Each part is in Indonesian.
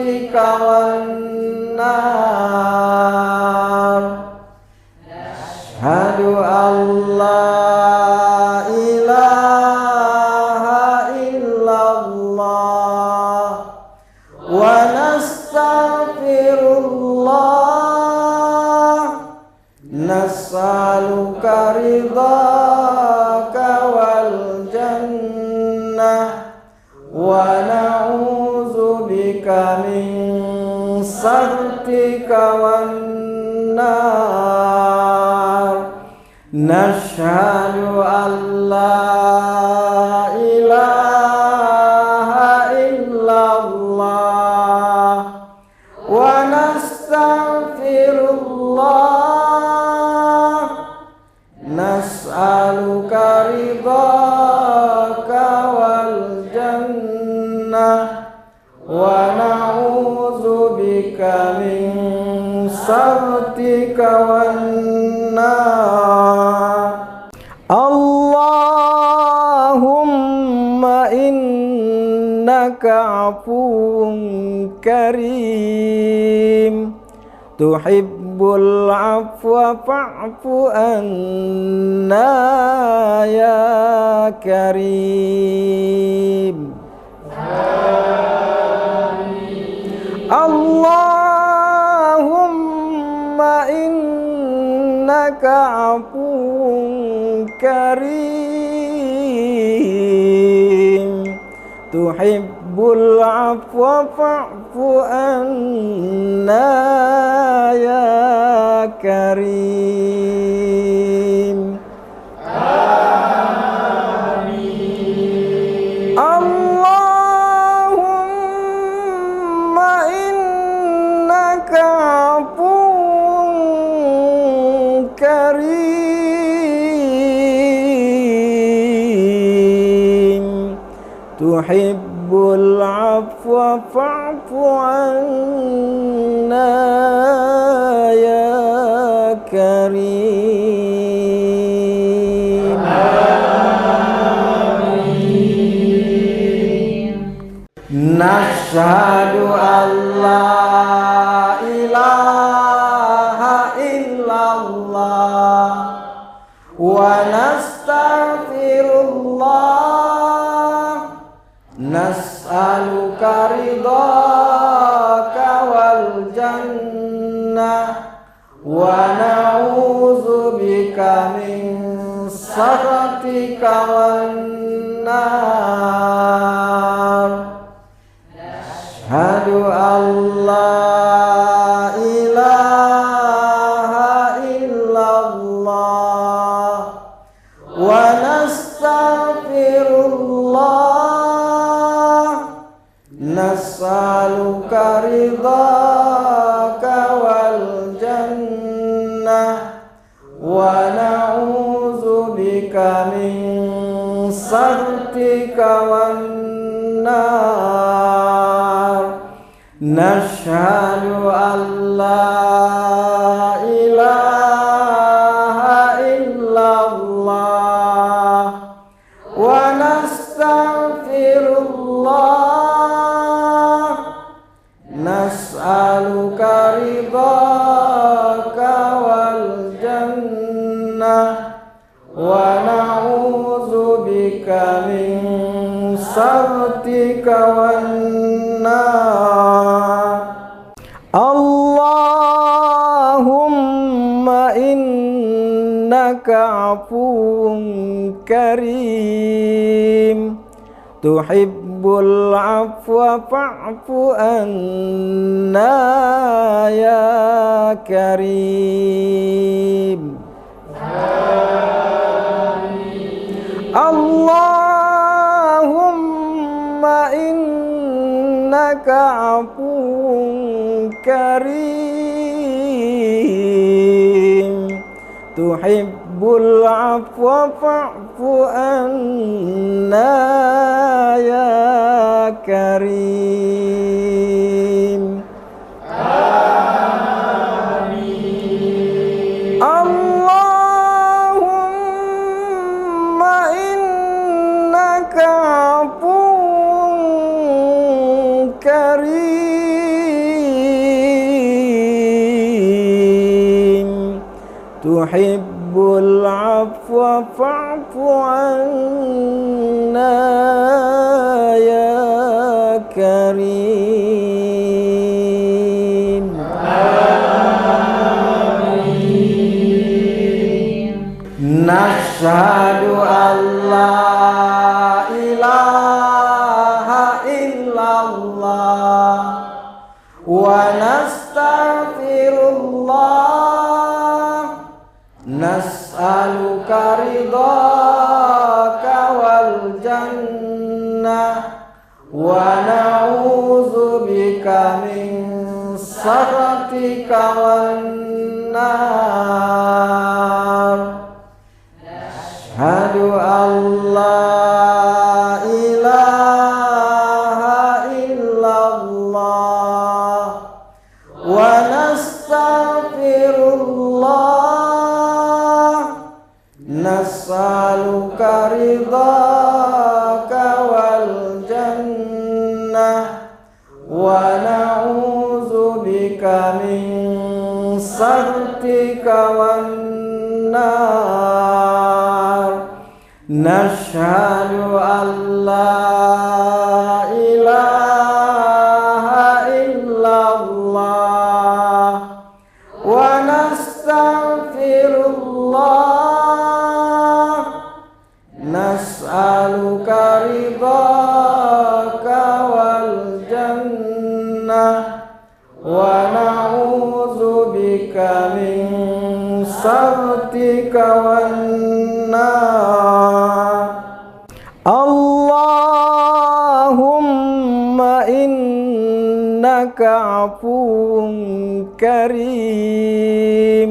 sakhatika wan nar. Asyhadu an la ilaha illallah wa nastaghfirullah nas'aluka ridhaka wal jannah wa na'udzubika min sakhatika wan nar. Nashhadu an la ilaha illallah wa nastaghfirullah nas'aluka ridhaka wal jannah wa na'udzubika min sakhatika wan nar. Allahumma innaka afuwun karim tuhibbul afwa fa'fu anna ya karim. Allahumma innaka afuwun karim tuhibbul afwa fa'fu anna ya karim. Amin. Allahumma innaka afuwun karim tuhibbul afwa fa'fu anna ya karim. Amin. Nashhadu an la ilaha illallah wa nastaghfirullah nas'aluka ridhaka wal jannah wa na'udzubika min sakhatika wan nar. Asyhadu an la ilaha illallah wa nastaghfirullah nas'aluka ridhaka wal jannah wa na'udzubika min sakhatika wan nar. Nashhadu an la ilaha illallah wa nastaghfirullah nas'aluka ridhaka wal jannah wa na'udzubika min sakhatika wan nar. Allahumma innaka afuwun karim tuhibbul afwa fa'fu anna ya karim. Amin. Allahumma innaka afuwun karim tuhibbul afwa fa'fu anna ya karim. Amin. Allahumma innaka afuwun karim tuhibbul afwa fa'fu anna ya karim. Nashhadu an la ilaha illallah wa nastaghfirullah, nas'aluka ridhaka wal jannah wa na'udzubika min sakhatika wan nar. Asyhadu an la ilaha illallah wa nastaghfirullah, nas'aluka ridhaka wal jannah wa na'udzubika min sakhatika wan nar. Nashhadu an la ilaha illallah wa nastaghfirullah, nas'aluka ridhaka wal jannah wa na'udzubika min sakhatika wan nar. Allahumma innaka afuwun karim,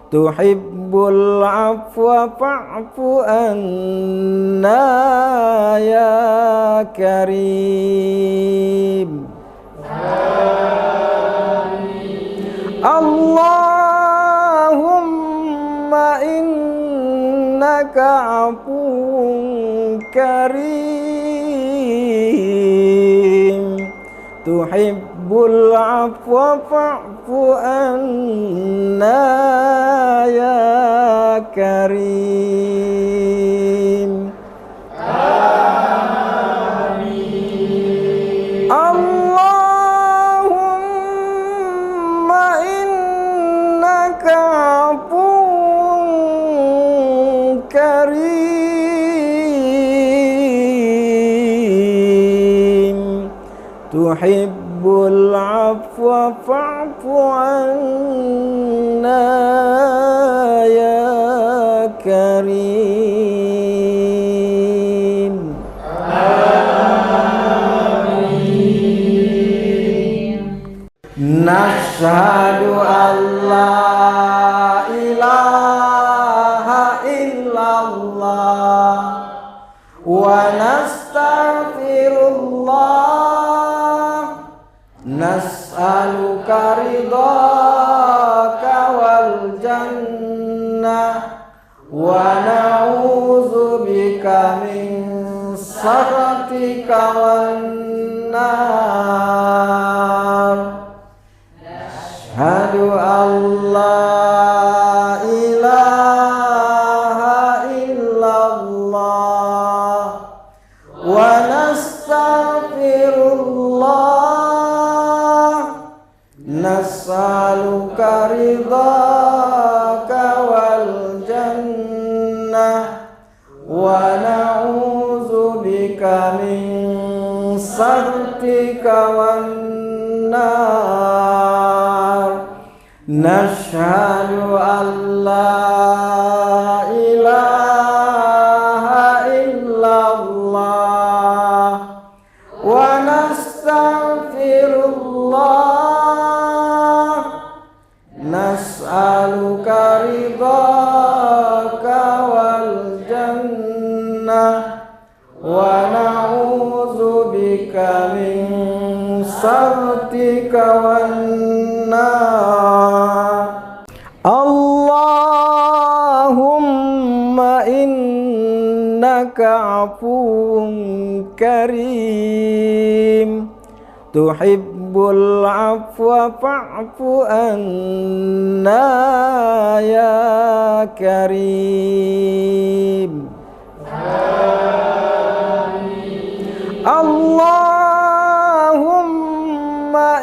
tuhibbul afwa fa'fu anna ya karim. Allahumma innaka afuwun karim, tuhibbul afwa fa'fu anna ya karim. Amin. Allahumma innaka afuwun karim, tuhibbul afwa fa'fu anna ya karim. Amin. Nashhadu an la ilaha illallah wa nastaghfirullah, nas'aluka ridhaka wal jannah wa na'udzubika min sakhatika wan nar. Asyhadu an la ilaha illallah wa nastaghfirullah, nas'aluka ridhaka wal jannah wa na'udzubika min sakhatika wan nar. Nashhadu an la ilaha illallah wa nastaghfirullah, nas'aluka ridhaka wal jannah wa na'udzubika min sakhatika wan nar. Allahumma innaka afuwun karim, tuhibbul tuhibbul afwa fa'fu anna ya karim. Allahumma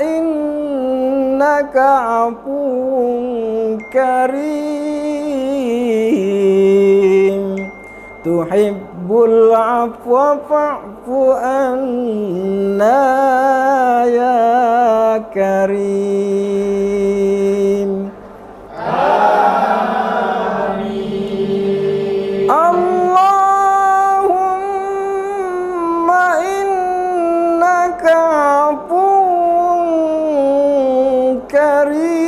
innaka afuwun karim tuhibbul afwa fa'fu anna ya karim. Amin. Allahumma innaka afuwun karim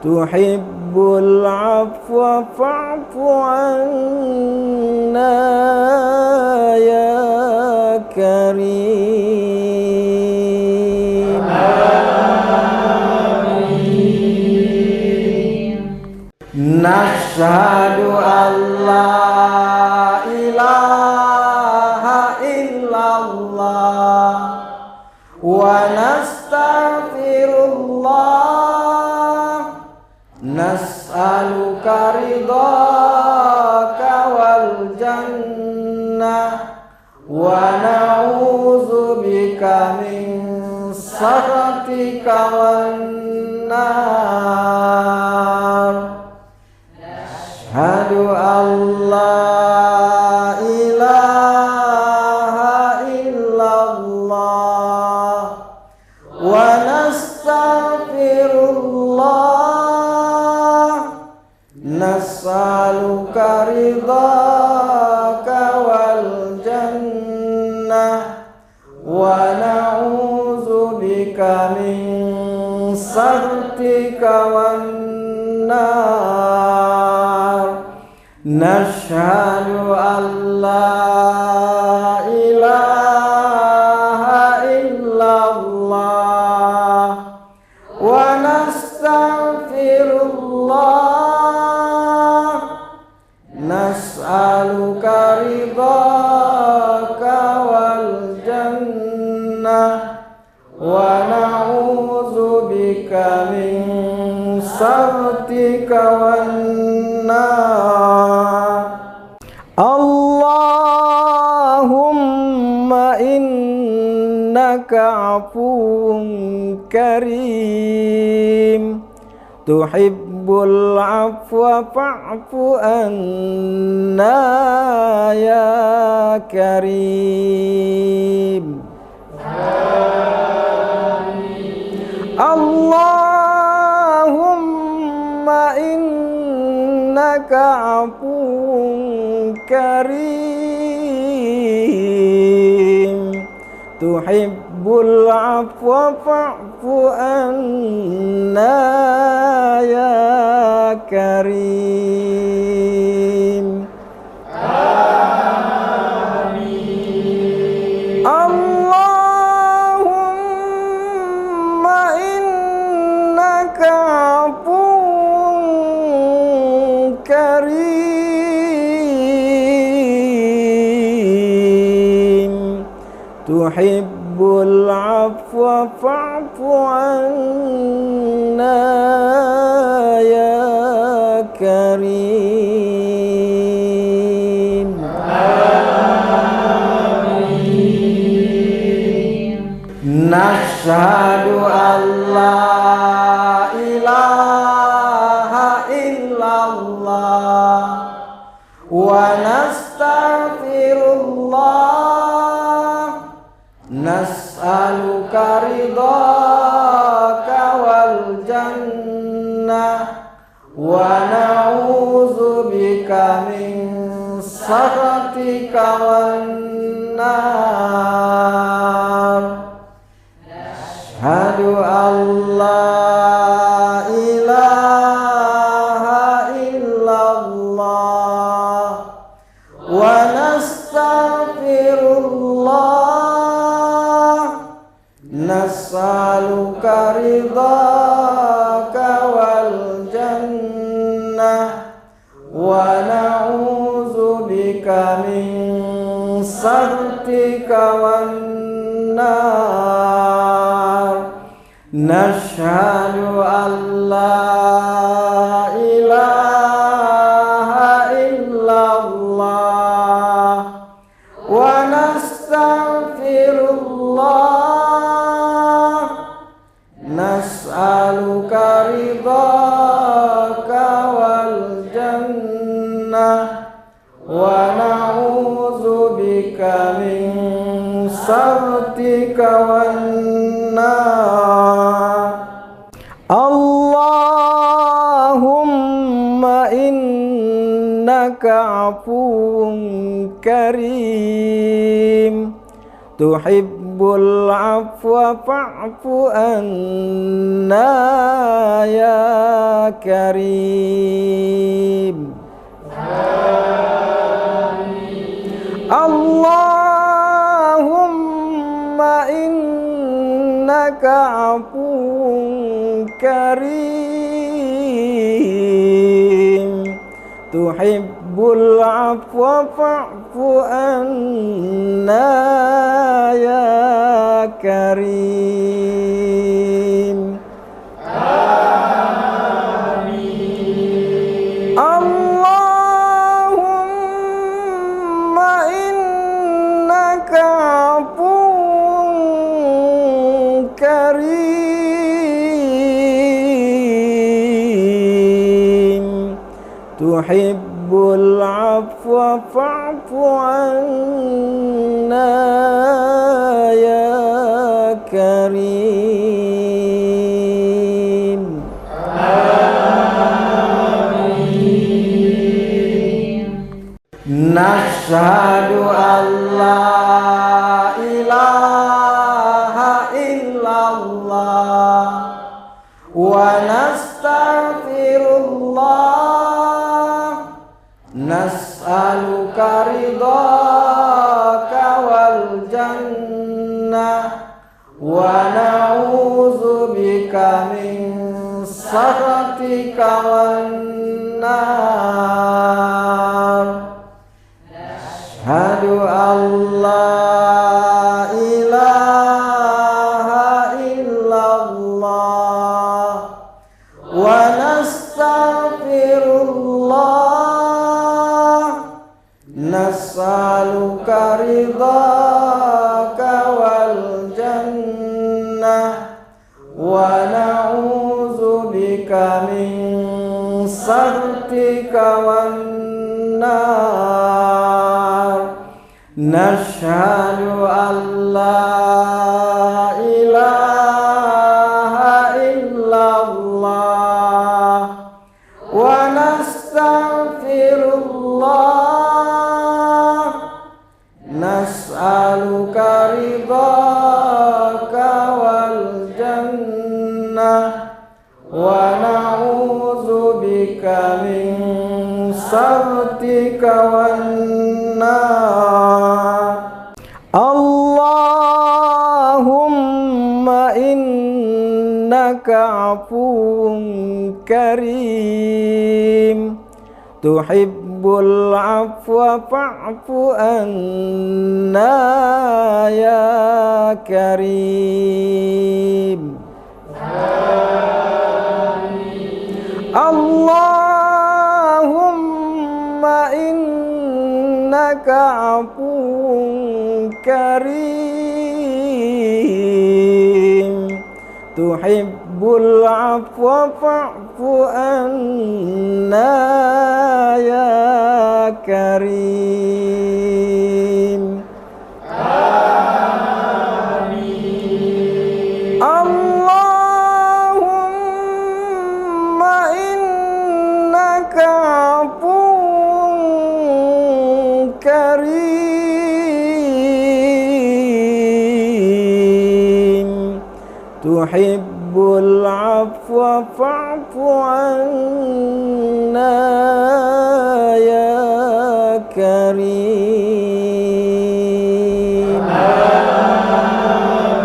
tuhibbul afwa fa'fu anna ya karim. Amin. Nashhadu an la ilaha illallah wa nastaghfirullah nas'aluka ridhaka wal jannah wa na'udzubika min sakhatika wan nar. Asyhadu an la ilaha illallah wa nastaghfirullah nas'aluka ridhaka wal jannah wa na'udzubika min sakhatika wan nar. Nashhadu an la ilaha illallah wa nastaghfirullah nas'aluka ridhaka wal jannah wa na'udzubika min sakhatika wan nar. Allahumma innaka afuwun karim tuhibbul afwa fa'fu anna ya karim. Allahumma innaka afuwun karim tuhibbul afwa fa'fu anna ya karim. Amin. Allahumma innaka afuwun karim tuhibbul afwa fa'fu anna ya karim. Amin. Nashhadu an la ilaha illallah wa nastaghfirullah nas'aluka ridhaka wal jannah wa na'udzubika min sakhatika wan nar. Asyhadu an la ilaha illallah wa nastaghfirullah nas'aluka ridhaka wal jannah wa na'udzubika min sakhatika wan nar. Nashhadu an la ilaha illallah wa nastaghfirullah. Nas'aluka ridhaka wal jannah wa na'udzubika min sakhatika wan nar. Allahumma innaka afuwun karim tuhibbul afwa fa'fu anna ya karim. Allahumma innaka afuwun karim tuhibbul afwa fa'fu anna ya karim. Amin. Allahumma innaka afuwun karim tuhibbul afwa fa'fu anna ya karim. Amin. Nashhadu an la ilaha illallah wa nastaghfirullah. Nas'aluka ridhaka wal jannah wa na'udzubika min sakhatika wan nar. Nashhadu an la ilaha illallah wa nastaghfirullah. Nas'aluka ridhaka wal jannah wa na'udzubika min sakhatika wan nar. Nashhadu an la ilaha illallah wa nastaghfirullah. Nas'aluka ridhaka wal jannah wa na'udzubika min sakhatika wan nar. Allahumma innaka afuwun karim tuhibbul afwa fa'fu anna ya karim. Amin. Allahumma innaka afuwun karim tuhibbul afwa fa'fu anna ya karim. Amin. Allahumma innaka afuwun karim tuhibbul afwa fa'fu anna ya karim.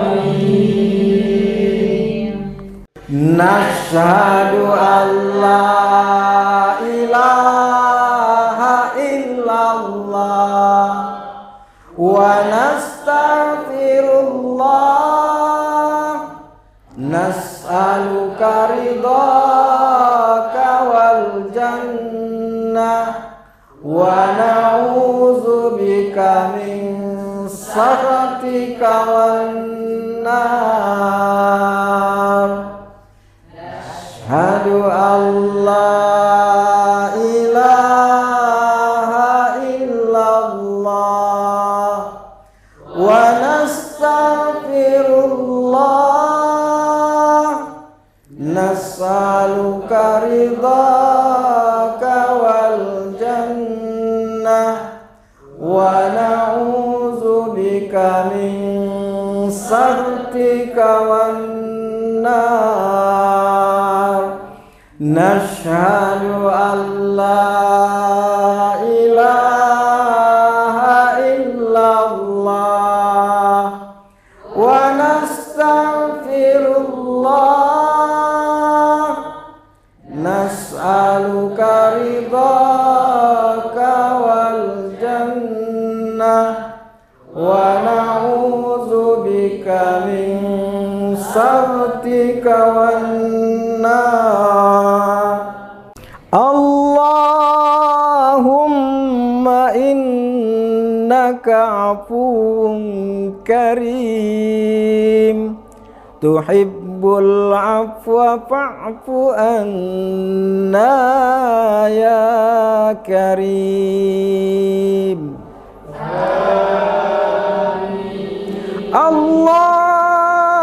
Amin. Nashhadu an la ilaha illallah wa ridhaka wal jannah wa na'udzubika min sakhatika wan nar. Asyhadu an la ilaha illallah wa nastaghfirullah nas'aluka ridhaka wal jannah wa na'udzubika min sakhatika wan nar. Nashhadu an la ilaha illallah wa nastaghfirullah nas'aluka ridhaka wal jannah wa na'udzubika min sakhatika wan nar. Allahumma innaka afuwun karim tuhibbul afwa fa'fu anna ya karim.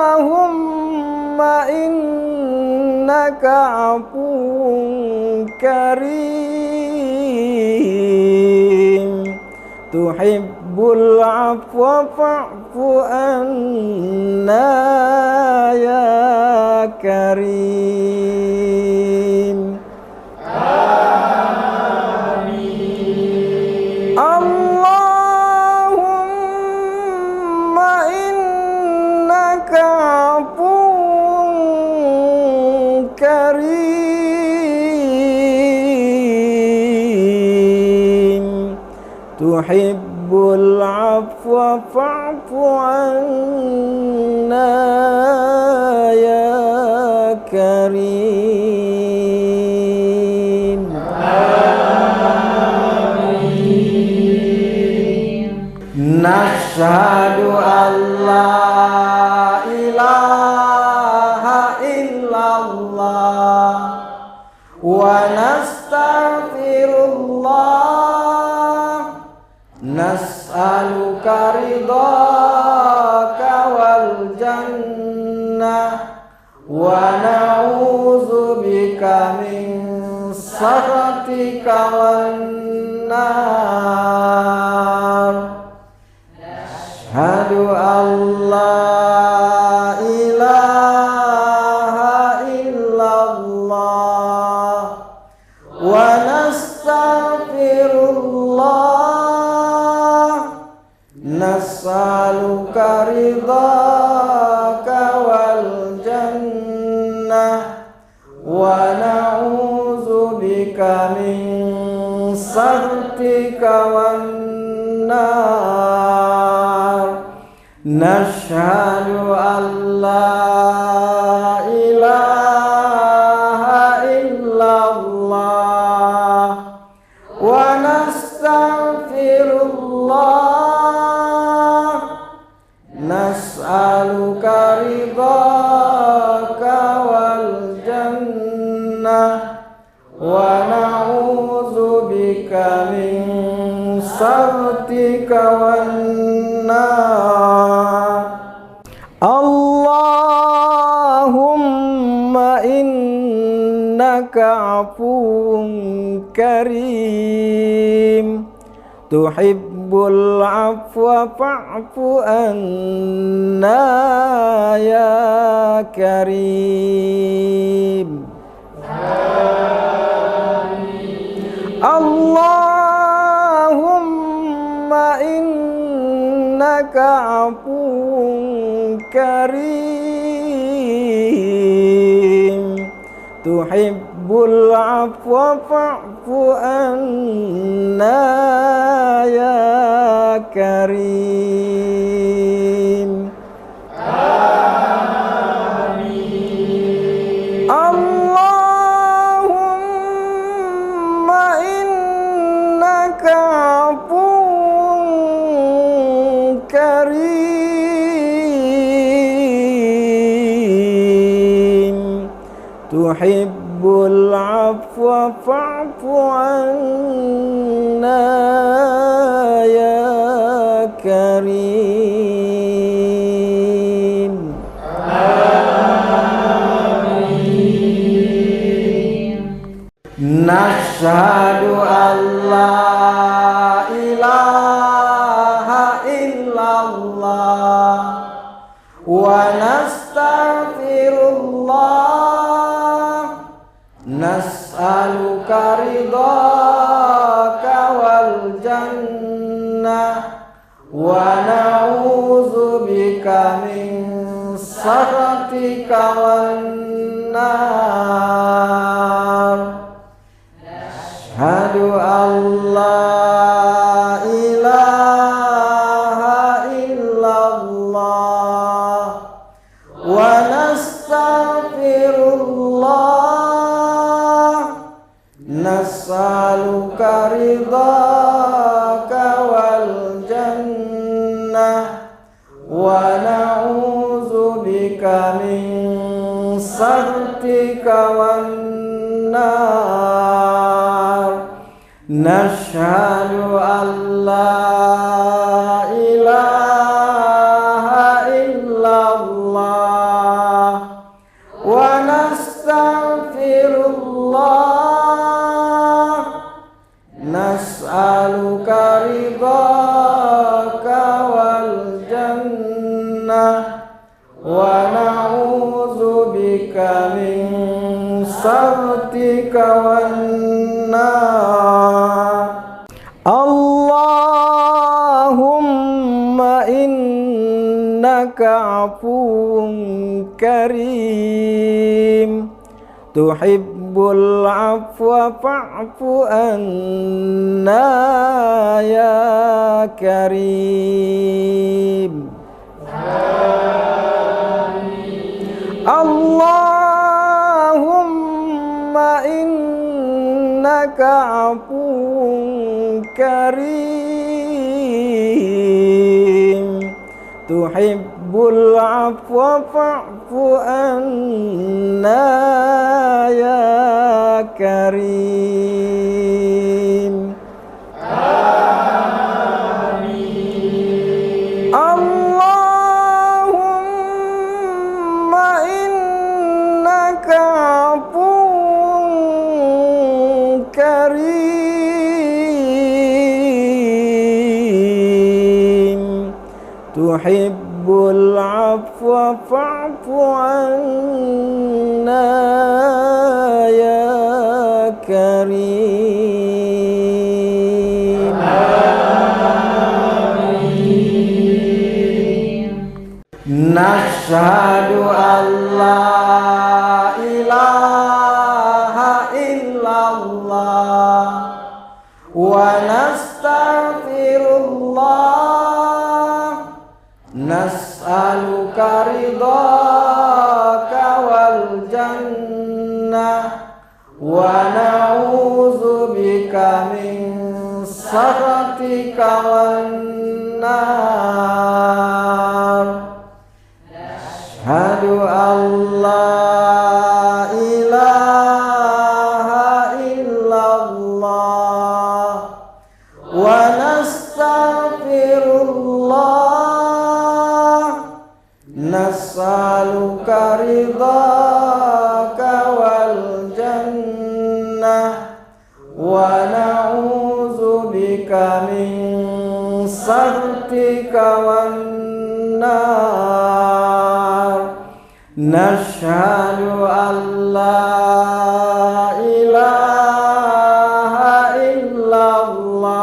Allahumma innaka afuwun karim tuhibbul afwa fa'fu anna ya karim. Allahumma innaka afuwun karim tuhibbul afwa fa'fu anna ya karim. Nashhadu an la ilaha illallah wa nastaghfirullah nas'aluka ridhaka wal jannah wa na'udzubika min sakhatika wan nar. Asyhadu an la ilaha illallah wa nastaghfirullah nas'aluka ridhaka wal jannah wa na'udzubika min sakhatika wan nar. Nashhadu an la ilaha illallah wa nastaghfirullah nas'aluka ridhaka wal jannah wa na'udzubika min sakhatika wan nar. Allahumma innaka afuwun karim tuhibbul afwa fa'fu anna ya karim. Allahumma innaka afuwun karim tuhibbul afwa fa'fu anna ya karim. Amin. tuhibbul afwa fa'fu anna ya karim. Nashhadu an la ilaha illallah wa nastaghfirullah, nas'aluka ridhaka wal jannah wa na'udzubika min sakhatika wan nar. Asyhadu an la ilaha illallah wa nastaghfirullah, nas'aluka ridhaka wal jannah wa na'udzubika min sakhatika wan nar. Nashhadu an la ilaha illallah wa nastaghfirullah, nas'aluka ridhaka wal jannah wa na'udzubika min sakhatika wan nar. Allahumma innaka afuwun karim, tuhibbul afwa fa'fu anna ya karim. Allahumma innaka afuwun karim, tuhibbul afwa fa'fu anna ya karim. Amin. Allahumma innaka afuwun karim, tuhibbul afwa fa'fu anna ya karim. Amin. Nashhadu an la ilaha illallah wa nastaghfirullah, nas'aluka ridhaka wal jannah wa na'udzubika min sakhatika wan nar. Asyhadu an la ilaha illallah wa nastaghfirullah, nas'aluka ridhaka wal jannah wa na'udzubika min sakhatika wan nar. Nashhadu an la ilaha illallah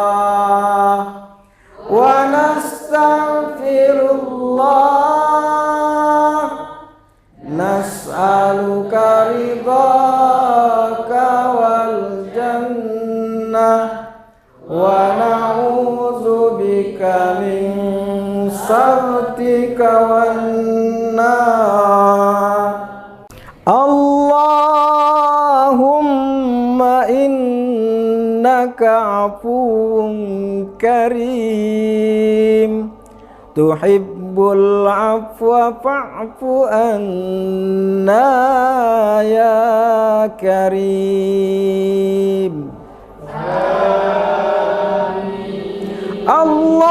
wa nastaghfirullah, nas'aluka ridhaka wal jannah wa na'udzubika min sakhatika wan nar. Allahumma innaka afuwun karim, tuhibbul tuhibbul afwa fa'fu anna ya karim. Allahumma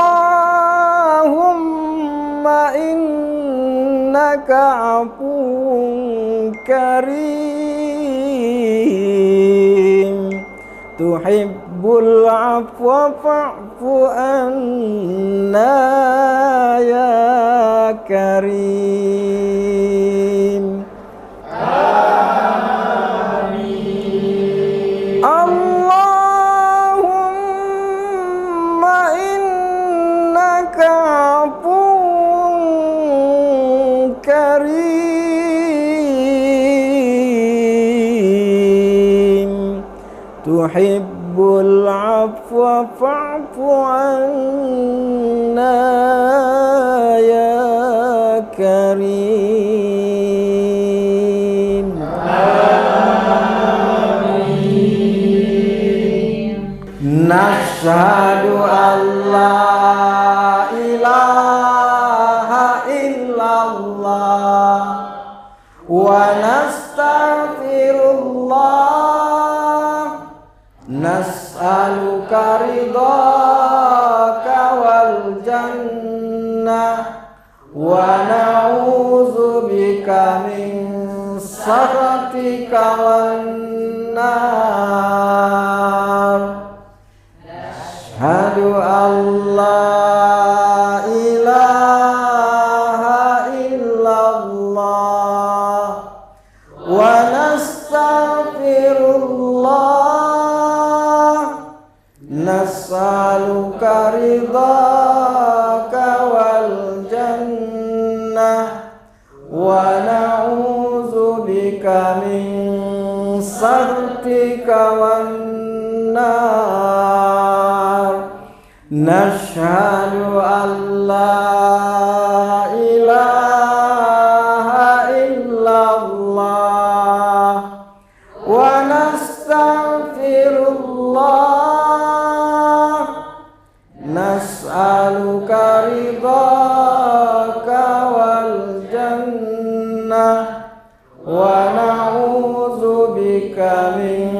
innaka afuwun karim tuhibbul afwa fa'fu anna ya karim. Amin. Allahumma innaka afuwun karim tuhibbul afwa fa'fu anna ya karim. Amin. Nashhadu an la ilaha illallah wa nastaghfirullah nas'aluka ridhaka wal jannah wa na'udzubika min sakhatika wan nar. Asyhadu an la ilaha illallah wa nastaghfirullah nas'aluka ridhaka wal jannah wa na'udzubika min sakhatika wan nar. Nashhadu an la ilaha illallah wa nastaghfirullah nas'aluka ridhaka wal jannah wa na'udzubika min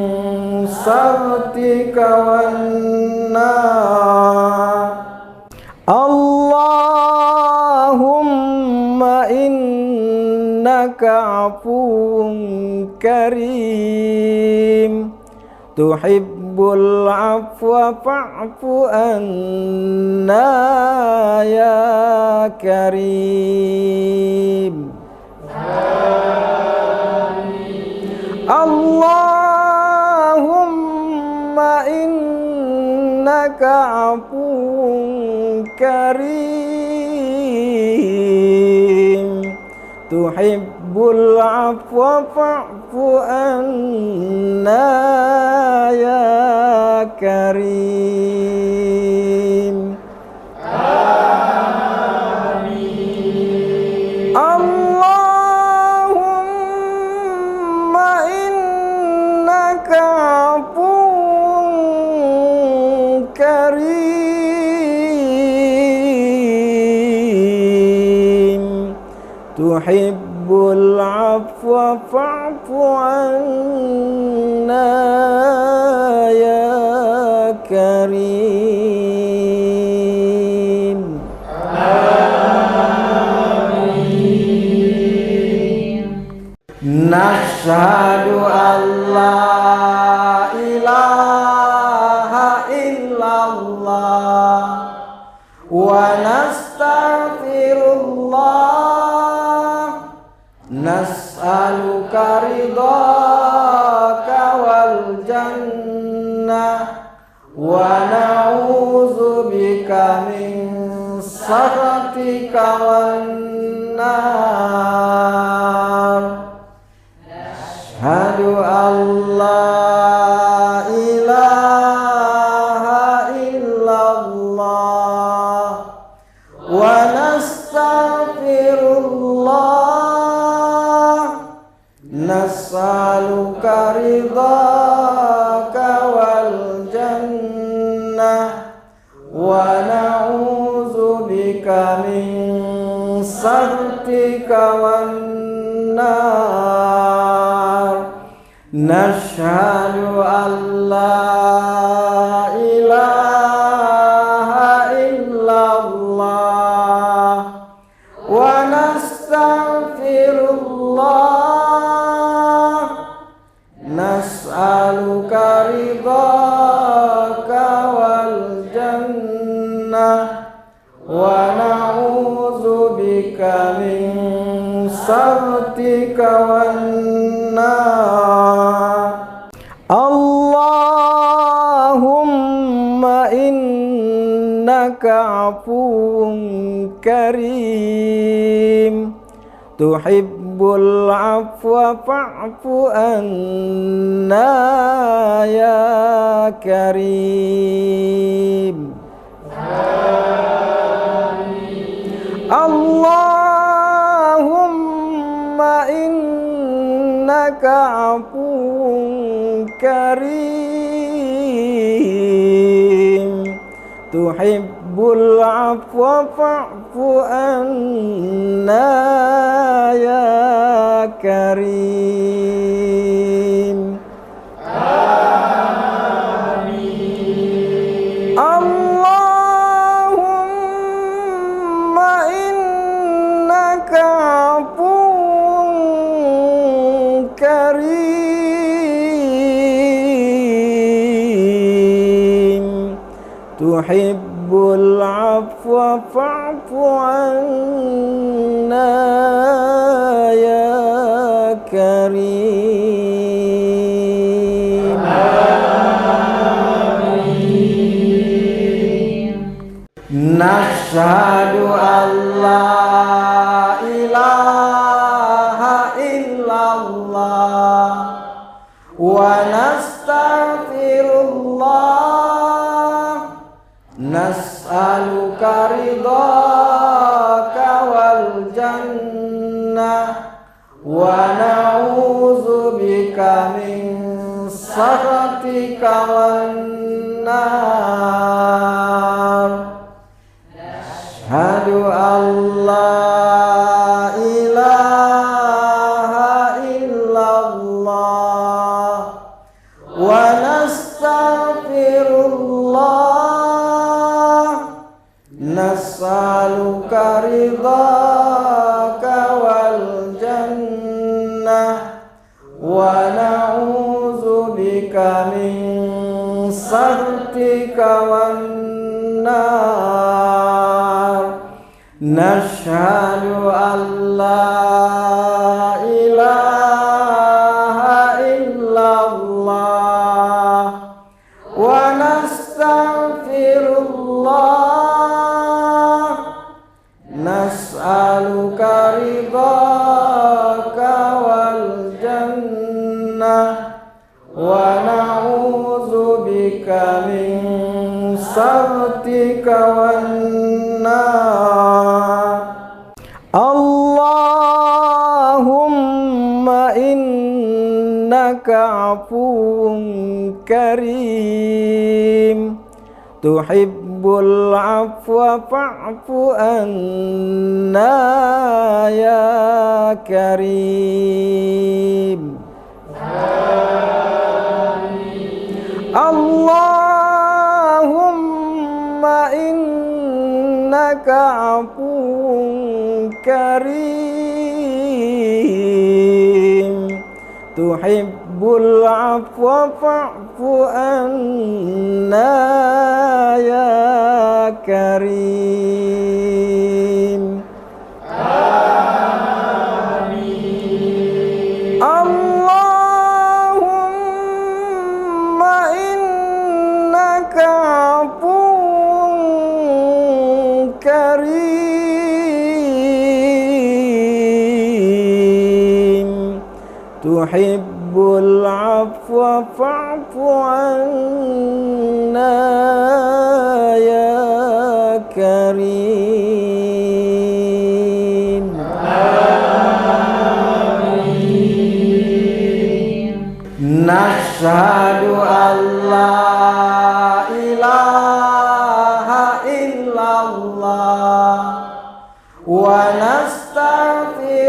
sakhatika wan nar. Allahumma innaka afuwun karim tuhibbul afwa fa'fu anna ya karim. Amin. Allahumma innaka afuwun karim tuhibbul afwa fa'fu anna ya karim. Amin. Allahumma innaka afuwun karim tuhibbul afwa fa'fu anna ya karim. Amin. Nashhadu an la ilaha illallah wa nastaghfirullah nas'aluka ridhaka wal jannah wa na'udzubika min sakhatika wan nar. Asyhadu an la ilaha illallah wa nastaghfirullah nas'aluka ridhaka wal jannah wa na'udzubika min والنار نشهد أن لا إله إلا الله ونستغفر الله نسألك رضاك والجنة ونعوذ بك من سخطك والنار اللهم إنك عفو كريم تحب العفو فاعف عنا يا كريم اللهم إنك عفو كريم تحب العفو فاعف عنا يا كريم آمين اللهم إنك عفو كريم تحب العفو فاعف عنا يا كريم آمين نشهد أن لا إله إلا الله ونستغفر الله نسألك رضاك والجنة ونعوذ بك من سخطك والنار نشهد أن لا إله إلا الله ونستغفر الله نسألك رضاك والجنة ونعوذ بك من سخطك والنار نشهد أن لا إله إلا الله ونستغفر الله نسألك رضاك والجنة ونعوذ بك من سخطك والنار اللهم إنك عفو كريم تحب العفو فاعف عنا يا كريم آمين اللهم إنك عفو كريم تحب العفو فاعف عنا يا كريم آمين اللهم إنك عفو كريم تحب العفو فاعف عنا يا كريم آمين نشهد أن لا إله إلا الله ونستغفر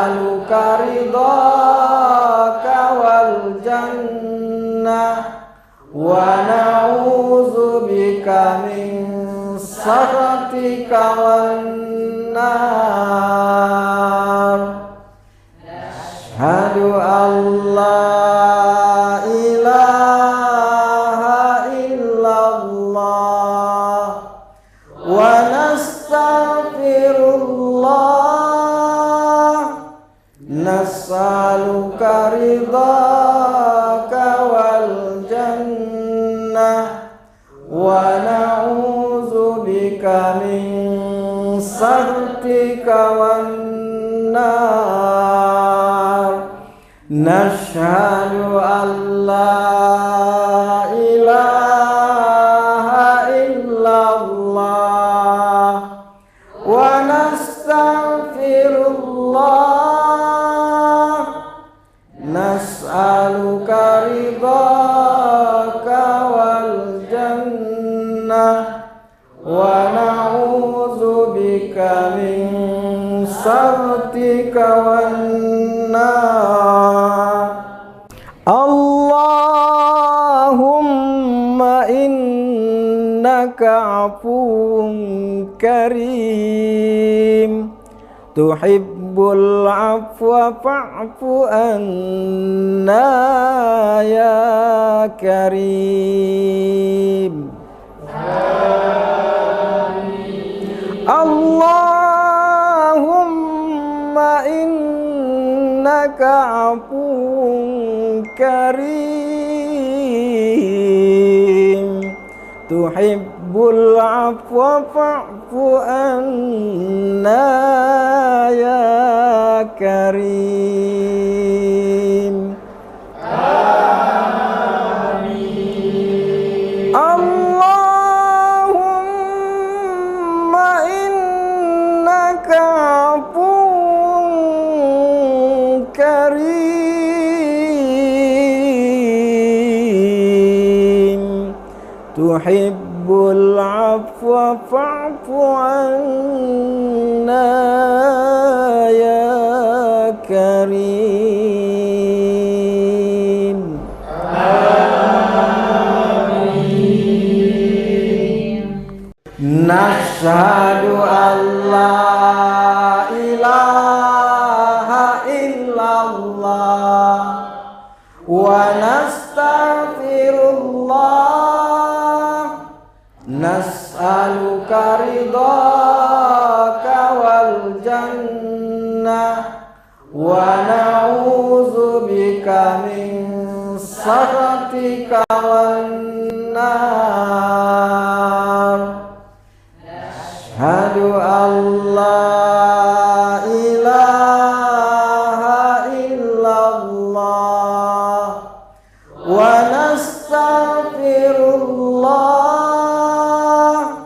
nas'aluka ridhaka wal jannah wa na'udzubika min sakhatika wan nar. Asyhadu an la ilaha illallah wa nastaghfirullah nas'aluka ridhaka wal jannah wa na'udzubika min sakhatika wan nar. Nashhadu an la ilaha illallah wa nastaghfirullah nas'aluka ridhaka wal jannah wa na'udzubika min sakhatika wan nar. Allahumma innaka afuwun karim tuhibbul afwa fa'fu anna ya karim. Allahumma innaka afuwun karim tuhibbul afwa fa'fu anna ya karim. Amin. Allahumma innaka afuwun karim tuhibbul afwa fa'fu anna ya karim. Amin. Nashhadu an la ilaha illallah wa nastaghfirullah nas'aluka ridhaka wal jannah wa na'udzubika min sakhatika wan nar. Asyhadu an la ilaha illallah wa nastaghfirullah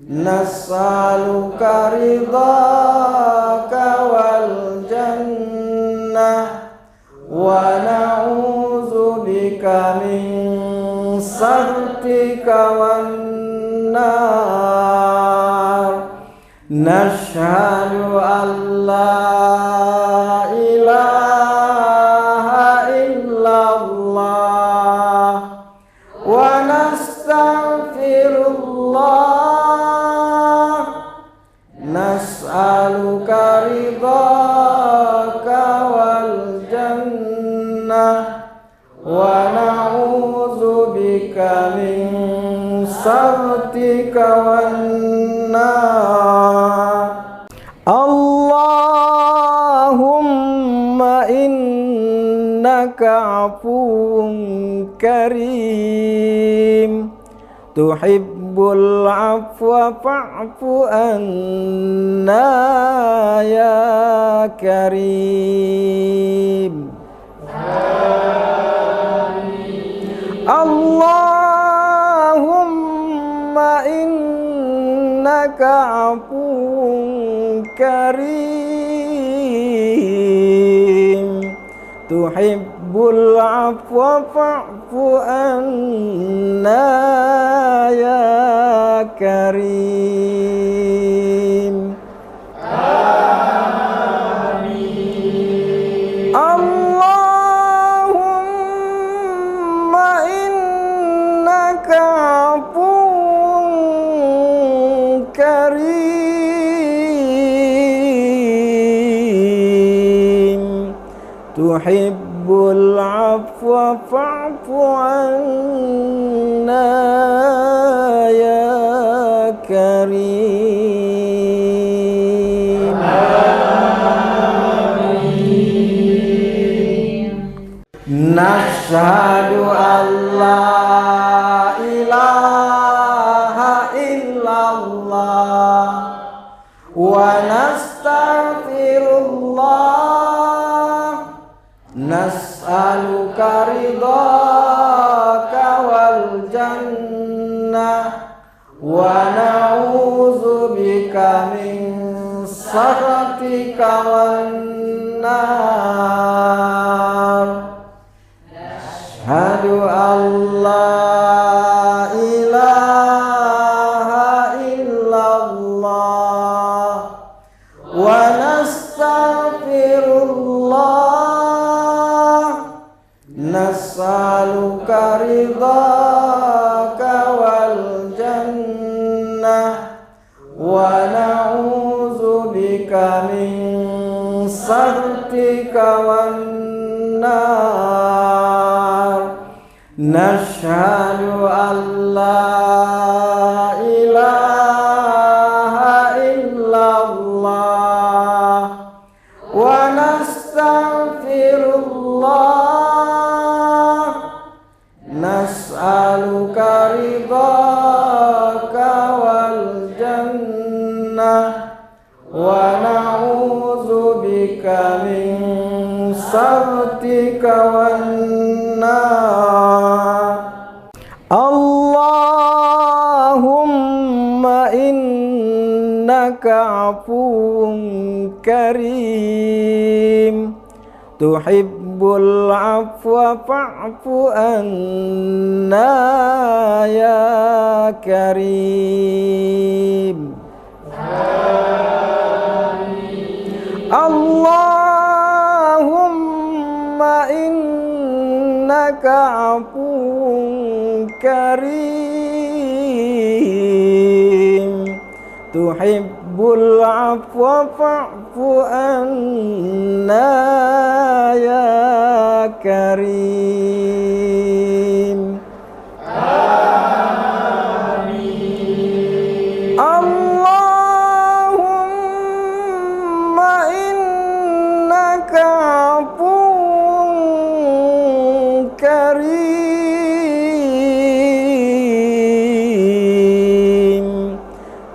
nas'aluka ridhaka wal jannah wa na'udzubika min sakhatika wan nar. Nashhadu an la ilaha illallah wa nastaghfirullah nas'aluka ridhaka wal jannah wa na'udzubika min sakhatika wan nar. Allahumma innaka afuwun karim tuhibbul afwa fa'fu anna ya karim. Allahumma innaka afuwun karim tuhibbul afwa fa'fu anna ya karim. Amin. Allahumma innaka afuwun karim tuhibbul afwa fa'fu anna ya karim. Nashhadu an la ilaha illallah wa nastaghfirullah nas'aluka ridhaka wal jannah wa na'udzubika min sakhatika wan nar. Asyhadu an la ilaha illallah wa nastaghfirullah nas'aluka ridhaka wal jannah wa na'udzubika min sakhatika wan nar. Nashhadu an la ilaha illallah wa nastaghfirullah nas'aluka ridhaka wal jannah wa na'udzubika min sakhatika wan nar. Allahumma innaka afuwun karim tuhibbul afwa fa'fu anna ya karim. Allahumma innaka afuwun karim tuhibbul afwa fa'fu anna ya karim. Amin. Allahumma innaka afuwun karim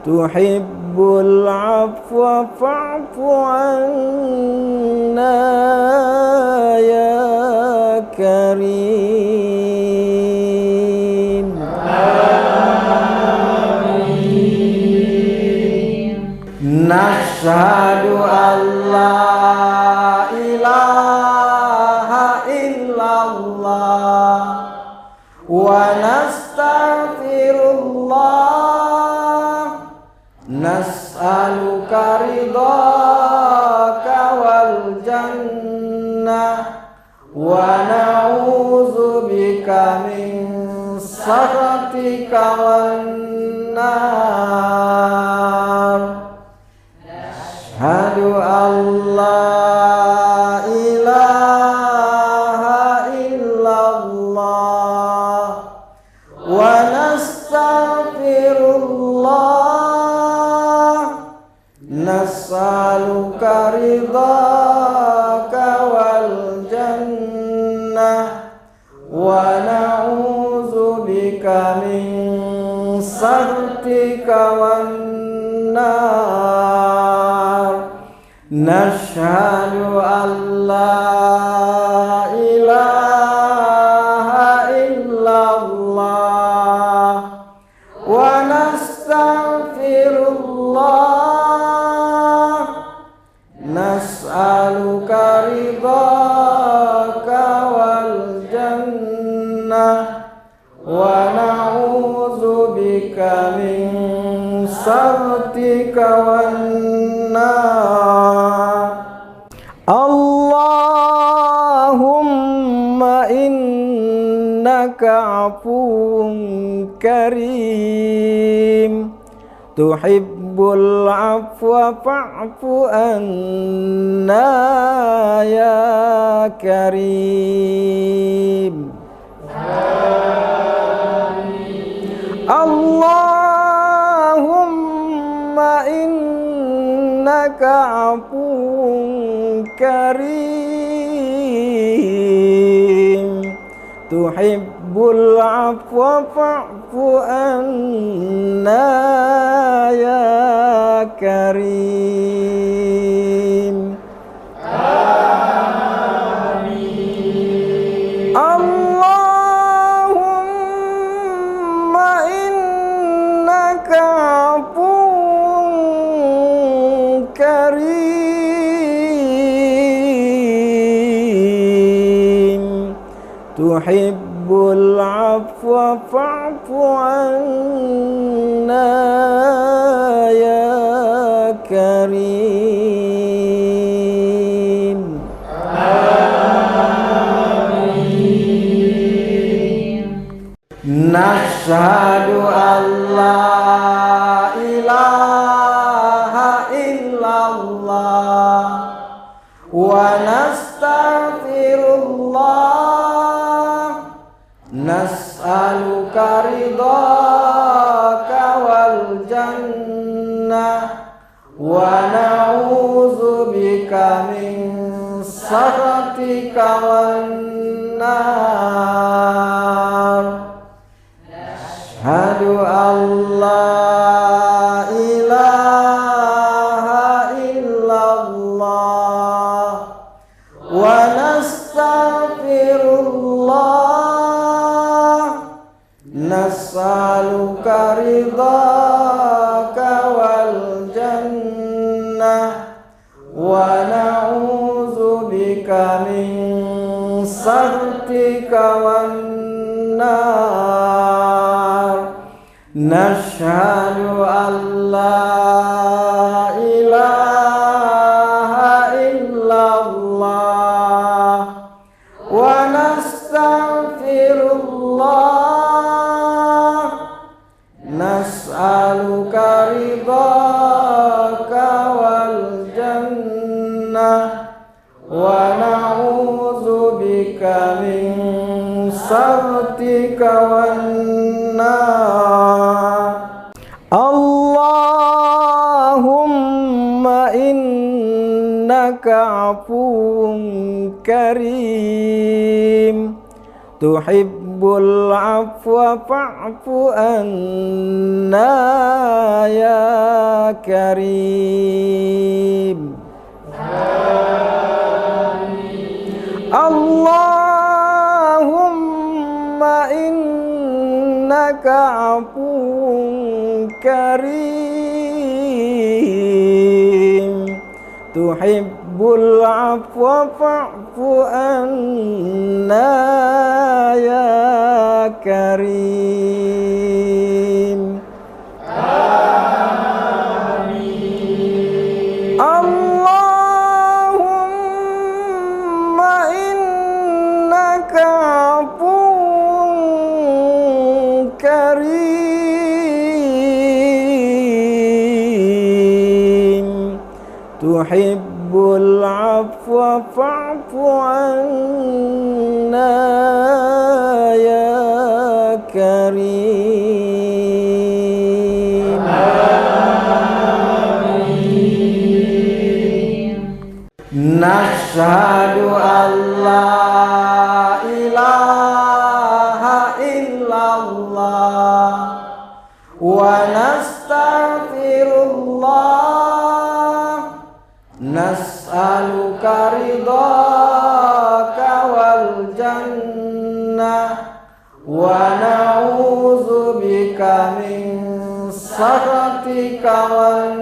tuhibbul afwa fa'fu anna ya karim. Amin. Nashhadu an la ilaha illallah wa nastaghfirullah nas'aluka ridhaka wal jannah wa na'udzubika min sakhatika wan nar. Asyhadu an la ilaha illallah wa nastaghfirullah nas'aluka ridhaka wal jannah wa na'udzubika min sakhatika wan nar. Nashhadu an la ilaha illallah wa nastaghfirullah nas'aluka ridhaka wal jannah wa na'udzubika min sakhatika wan nar. Allah afuwun karim tuhibbul afwa fa'fu anna ya karim. Allahumma innaka afuwun karim tuhibbul afwa fa'fu anna ya karim. Amin. Allahumma innaka afuwun karim tuhibbul afwa fa'fu anna ya karim. Amin. Nashhadu an la ilaha illallah wa nastaghfirullah nas'aluka ridhaka wal jannah wa na'udzubika min sakhatika wan nar. Nashhadu an la ilaha illallah wa nastaghfirullah nas'aluka ridhaka wal jannah wa na'udzubika min sakhatika wan nar. Nashhadu an la ilaha illallah wa nastaghfirullah nas'aluka ridhaka wal jannah wa na'udzubika min sakhatika wan nar. Allahumma innaka afuwun karim tuhibbul afwa fa'fu anna ya karim. Allahumma innaka afuwun karim tuhibbul afwa fa'fu anna ya karim. Amin. Allahumma innaka afuwun karim tuhibbul afwa fa'fu anna ya karim. Amin. Nashhadu an la ilaha illallah wa nastaghfirullah nas'aluka ridhaka wal jannah wa na'udzubika min sakhatika wan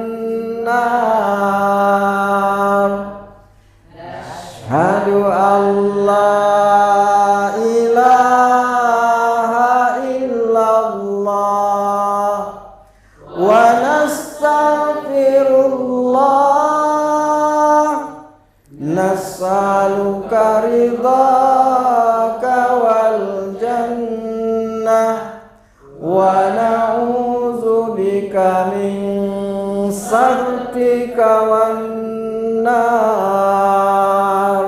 nar. Nashhadu an la ilaha illallah wa nastaghfirullah nas'aluka ridhaka wal jannah sakhatika wan nar.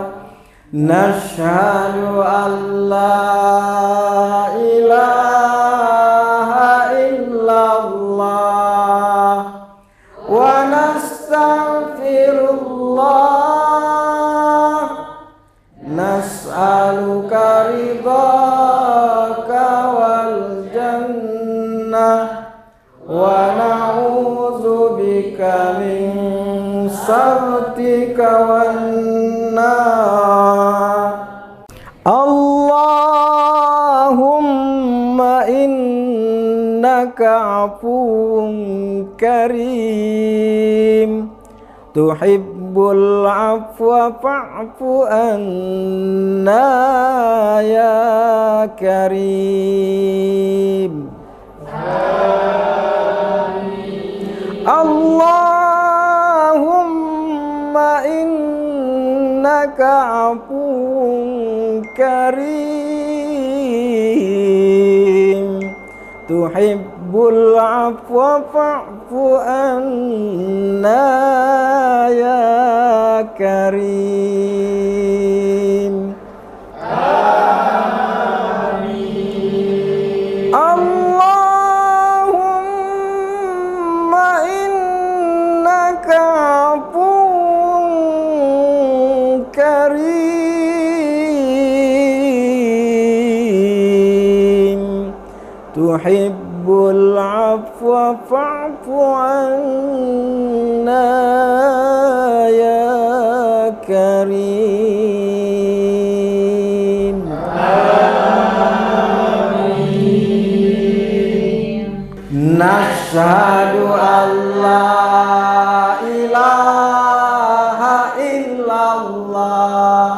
Nashhadu an la ilaha illallah wa nastaghfirullah. Nas'aluka ridhaka wal jannah wa na'udzubika min sakhatika wan nar. Allahumma innaka afuwun karim tuhibbul afwa fa'fu anna ya karim. Allahumma innaka afuwun karim tuhibbul afwa fa'fu anna ya karim. Amin. Allahumma innaka afuwun karim tuhibbul afwa fa'fu anna ya karim. Amin. Nashhadu an la ilaha illallah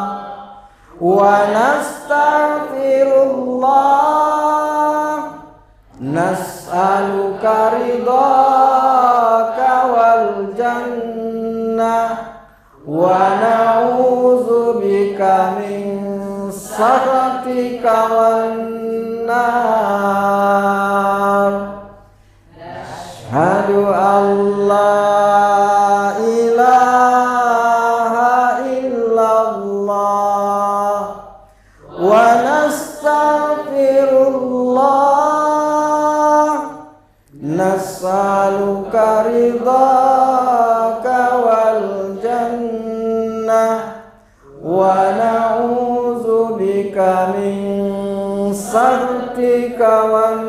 wa nastaghfirullah. Nas'aluka ridhaka wal jannah wa na'udzubika min sakhatika wan nar. Ashhadu an la ilaha illallah wa nastaghfirullah. Nas'aluka ridhaka wal jannah wa na'udzubika min sakhatika wan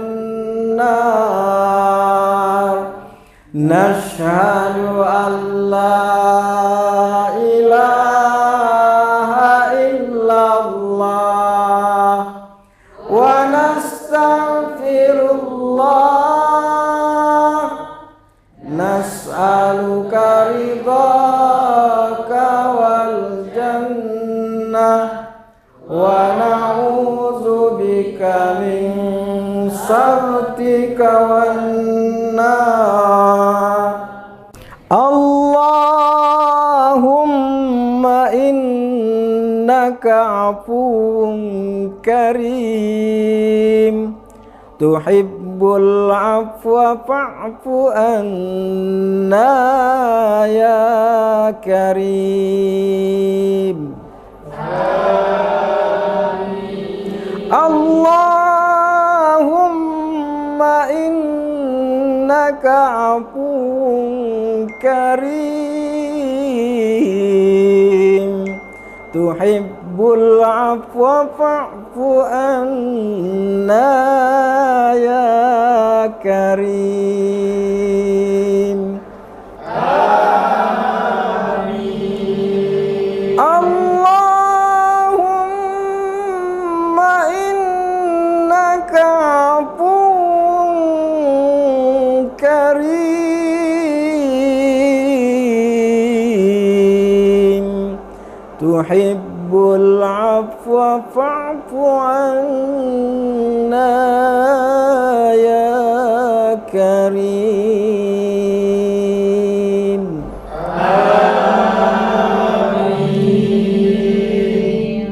nar. Nashhadu an la ilaha illallah wa nastaghfirullah. Nas'aluka ridhaka wal jannah wa na'udzubika min sakhatika wan nar. Allahumma innaka afuwun karim tuhibbul afwa fa'fu anna ya karim. Amin. Allahumma innaka afuwun karim tuhibbul afwa fa'fu anna ya karim. Amin. Allahumma innaka afuwun karim tuhibbul afwa fa'fu anna ya karim. Amin.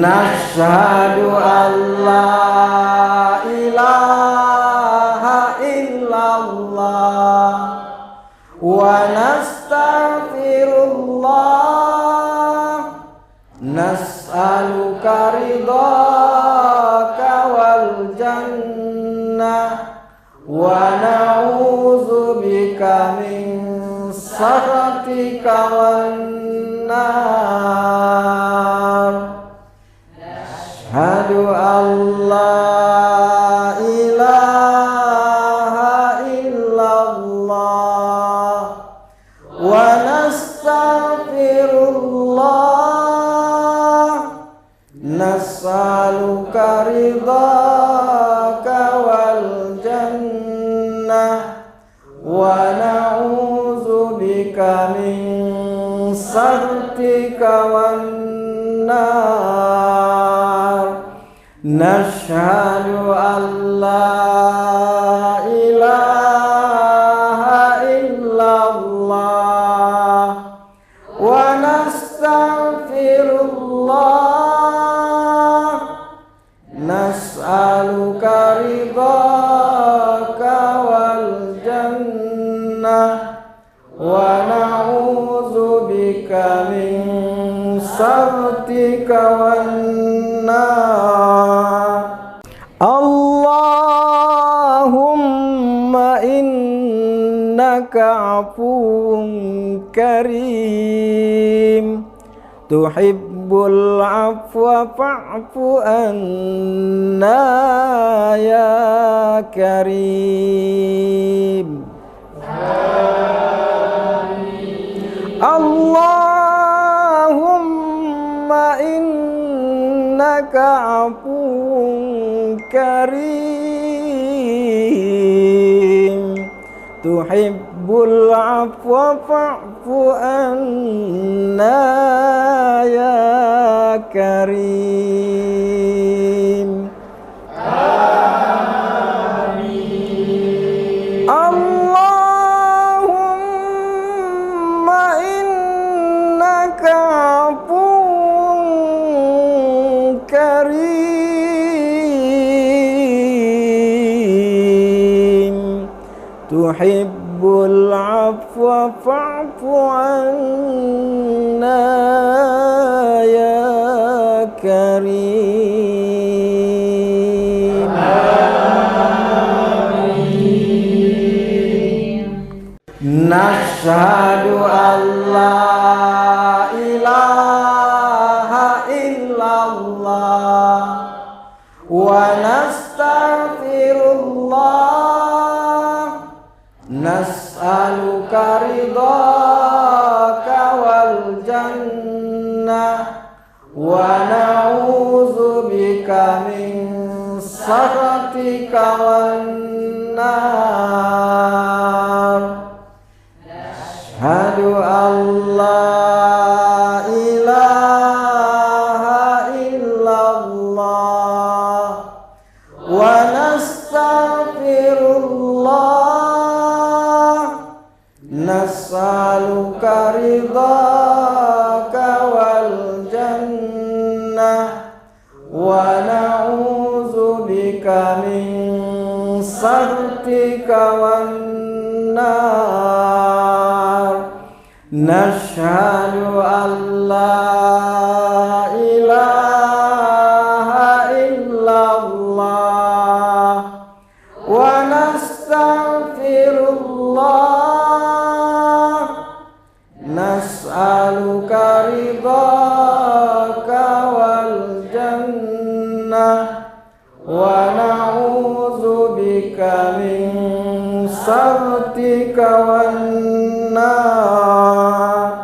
Nashhadu an la ilaha illallah wa nas'aluka ridhaka wal jannah wa na'udzubika min sakhatika wan nar. Asyhadu an la ilaha illallah wa nastaghfirullah nas'aluka ridhaka wal jannah wa na'udzubika min sakhatika wan nar. Nashhadu an la ilaha illallah wa nastaghfirullah nas'aluka ridhaka wal jannah wa na'udzubika min sakhatika wan nar. Allahumma innaka afuwun karim tuhibbul afwa fa'fu anna ya karim. Allahumma innaka afuwun karim tuhibbul afwa fa'fu anna ya karim. Amin. Allahumma innaka afuwun karim tuhibbul afwa fa'fu anna ya karim. Amin. Nashhadu an la ilaha illallah wa nastaghfirullah nas'aluka ridhaka wal jannah wa na'udzubika min sakhatika wan nar. Asyhadu an la ilaha illallah wa nastaghfirullah nas'aluka ridhaka wal jannah wa na'udzubika min sakhatika wan nar. Nashhadu an la ilaha illallah wa nastaghfirullah nas'aluka ridhaka wal jannah wa na'udzubika min sakhatika wan nar.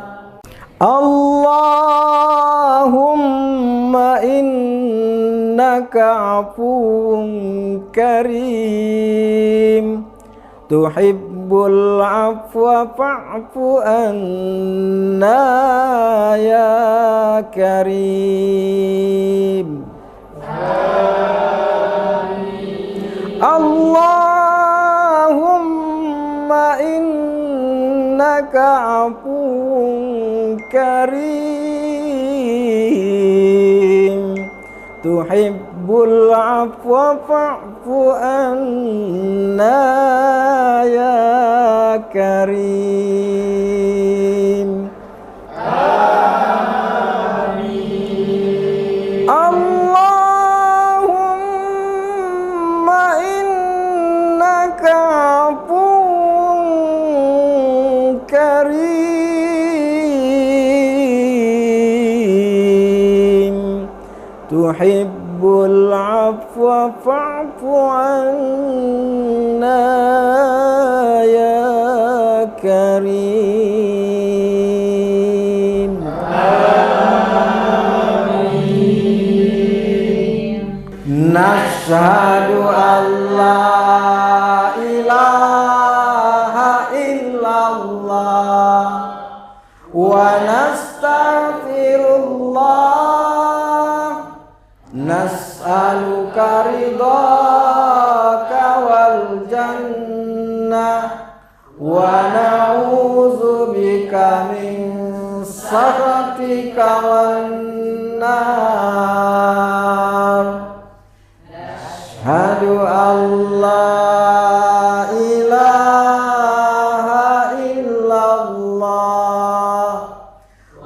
Allahumma innaka afuwun karim tuhibbul afwa fa'fu anna ya karim. Amin. Allahumma innaka afuwun karim tuhibbul afwa fa'fu anna ya karim. Amin. Allahumma innaka afuwun karim tuhibbul afwa fa'fu anna ya karim. Nashhadu an la ilaha illallah wa nastaghfirullah nas'aluka ridhaka wal jannah wa na'udzubika min sakhatika wan nar. Asyhadu an la ilaha illallah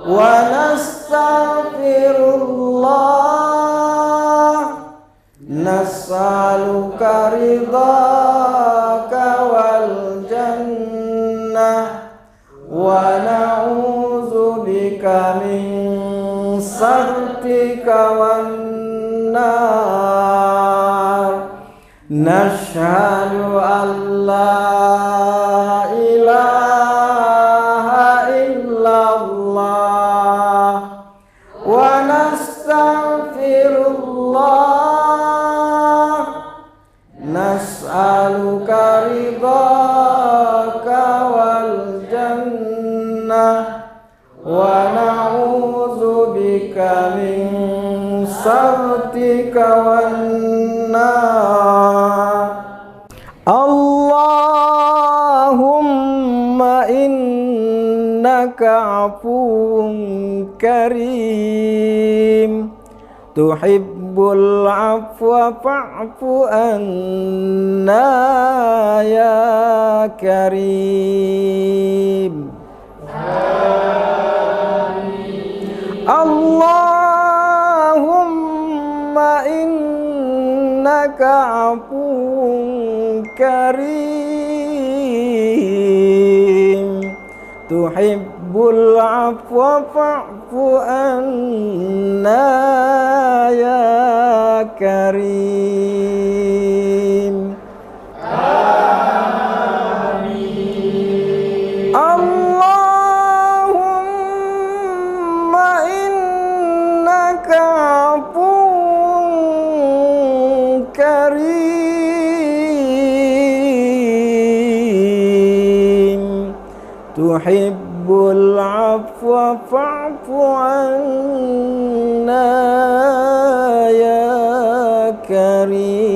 wa nastaghfirullah nas'aluka ridhaka wal jannah wa na'udzubika min sakhatika wan nar. Nashhadu an la ilaha illallah wa nastaghfirullah nas'aluka ridhaka wal jannah wa na'udzubika min sakhatika wan nar. Allahumma innaka afuwun karim tuhibbul afwa fa'fu anna ya karim. Allahumma innaka afuwun karim tuhibbul afwa fa'fu anna ya karim. Amin. Allahumma innaka afuwun karim tuhibbul afwa fa'fu anna ya karim.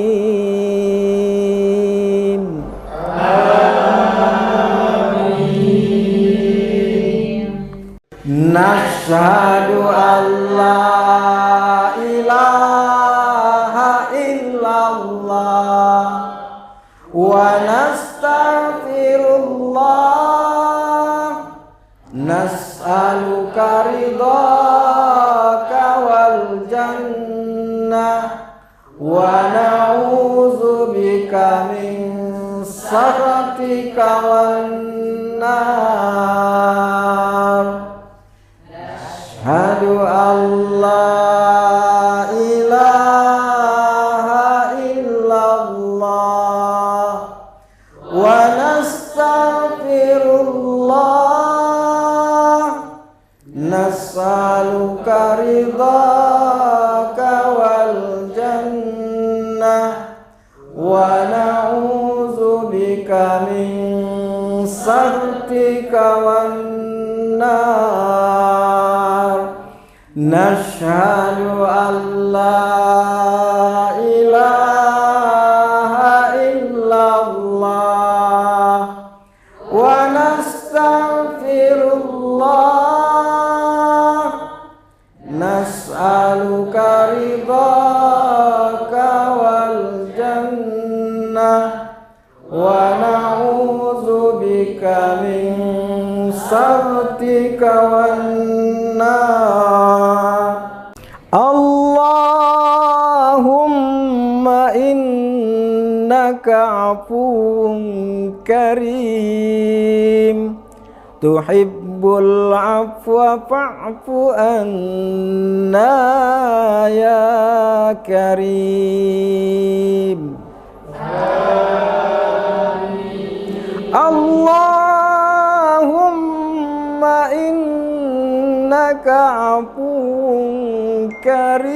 Amin. Nashhadu an la ilaha illallah wa nastaghfirullah nas'aluka ridhaka wal jannah wa na'udzubika min sakhatika wan nar. Asyhadu an la ilaha illallah wa nastaghfirullah nas'aluka ridhaka wal jannah wa na'udzubika min sakhatika wan nar. Nashhadu an la ilaha illallah wa nastaghfirullah nas'aluka ridhaka wal jannah wa na'udzubika min sakhatika wan nar. Allah Allahumma innaka afuwun karim tuhibbul afwa fa'fu anna ya karim. Allahumma innaka afuwun karim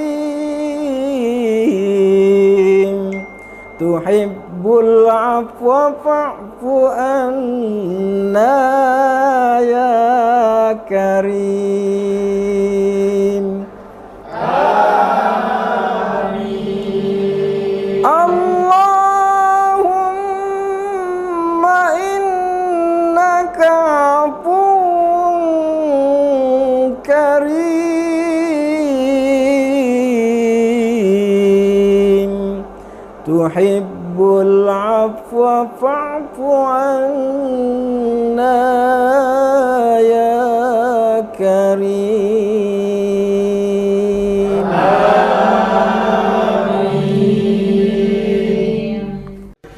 tuhibbul afwa fa'fu anna ya karim. Amin. Allahumma innaka afuwun karim tuhibbul afwa fa'fu anna ya karim. Amin.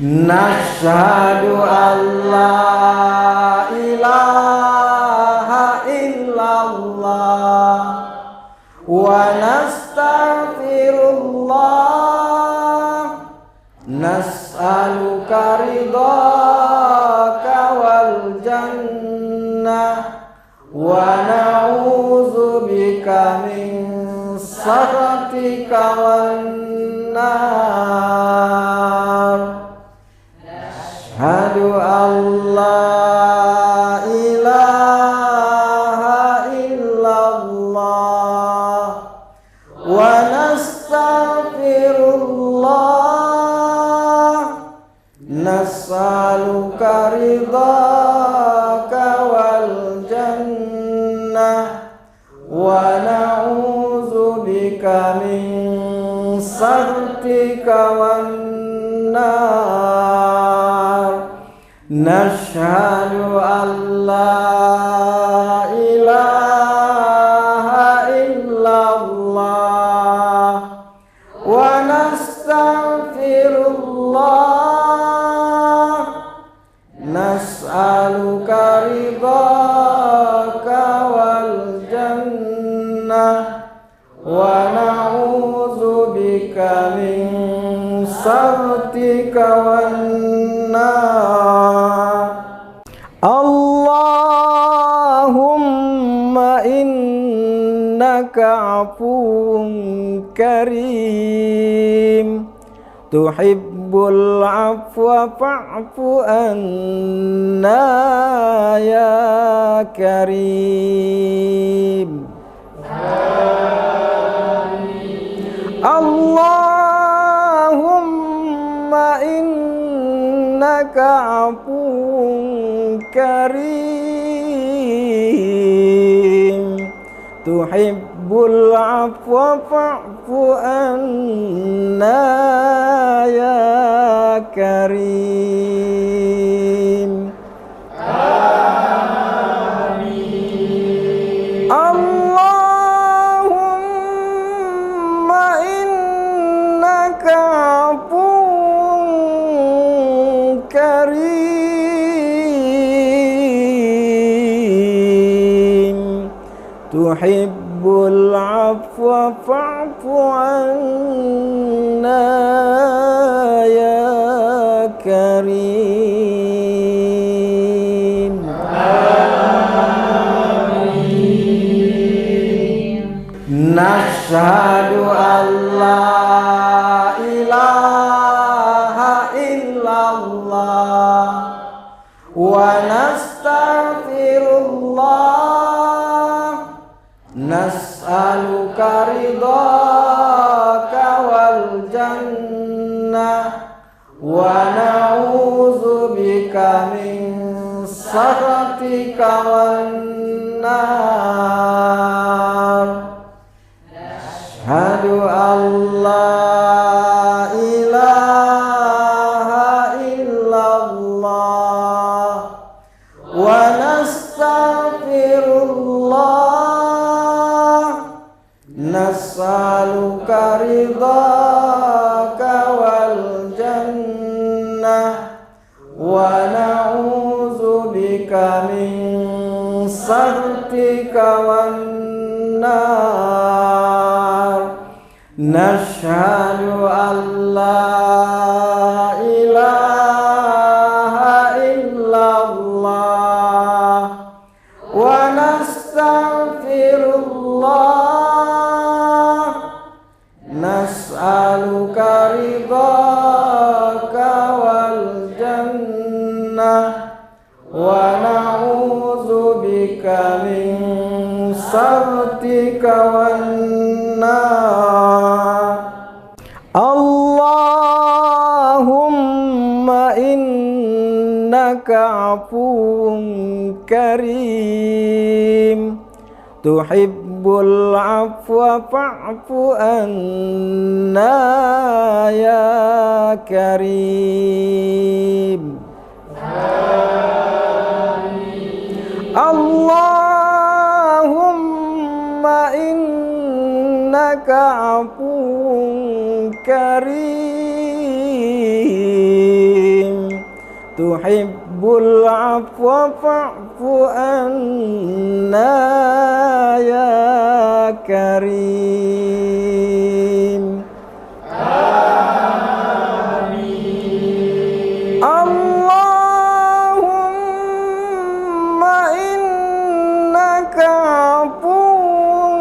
Nashhadu an la ilaha illallah wa nastaghfirullah nas'aluka ridhaka wal jannah wa na'udzubika min sakhatika wan nar. Asyhadu an la ilaha illallah wa nastaghfirullah nas'aluka ridhaka wal jannah wa na'udzubika min sakhatika wan nar. Nashhadu an la ilaha illallah wa nastaghfirullah nas'aluka ridhaka wal jannah wa na'udzubika min sakhatika wan nar. Allahumma innaka afuwun karim tuhibbul afwa fa'fu anna ya karim. Allahumma innaka afuwun karim tuhibbul afwa fa'fu anna ya karim. Amin. Allahumma innaka afuwun karim tuhibbul afwa fa'fu anna ya karim. Amin. Nashhadu an la ilaha illallah wa nastaghfirullah nas'aluka ridhaka wal jannah wa na'udzubika min sakhatika wan nar. Asyhadu an la ilaha illallah wa nastaghfirullah nas'aluka ridhaka wal jannah wa na'udzu bika min sakhatika wan nar. Nashhadu an la ilaha illallah wa nastaghfirullah. Nas'aluka ridhaka wal jannah wa na'udzu bika min sakhatika wan nar. Allahumma innaka afuwun karim tuhibbul afwa fa'fu anna ya karim. Allahumma innaka afuwun karim tuhibbul afwa fa'fu anna ya karim. Amin. Allahumma innaka afuwun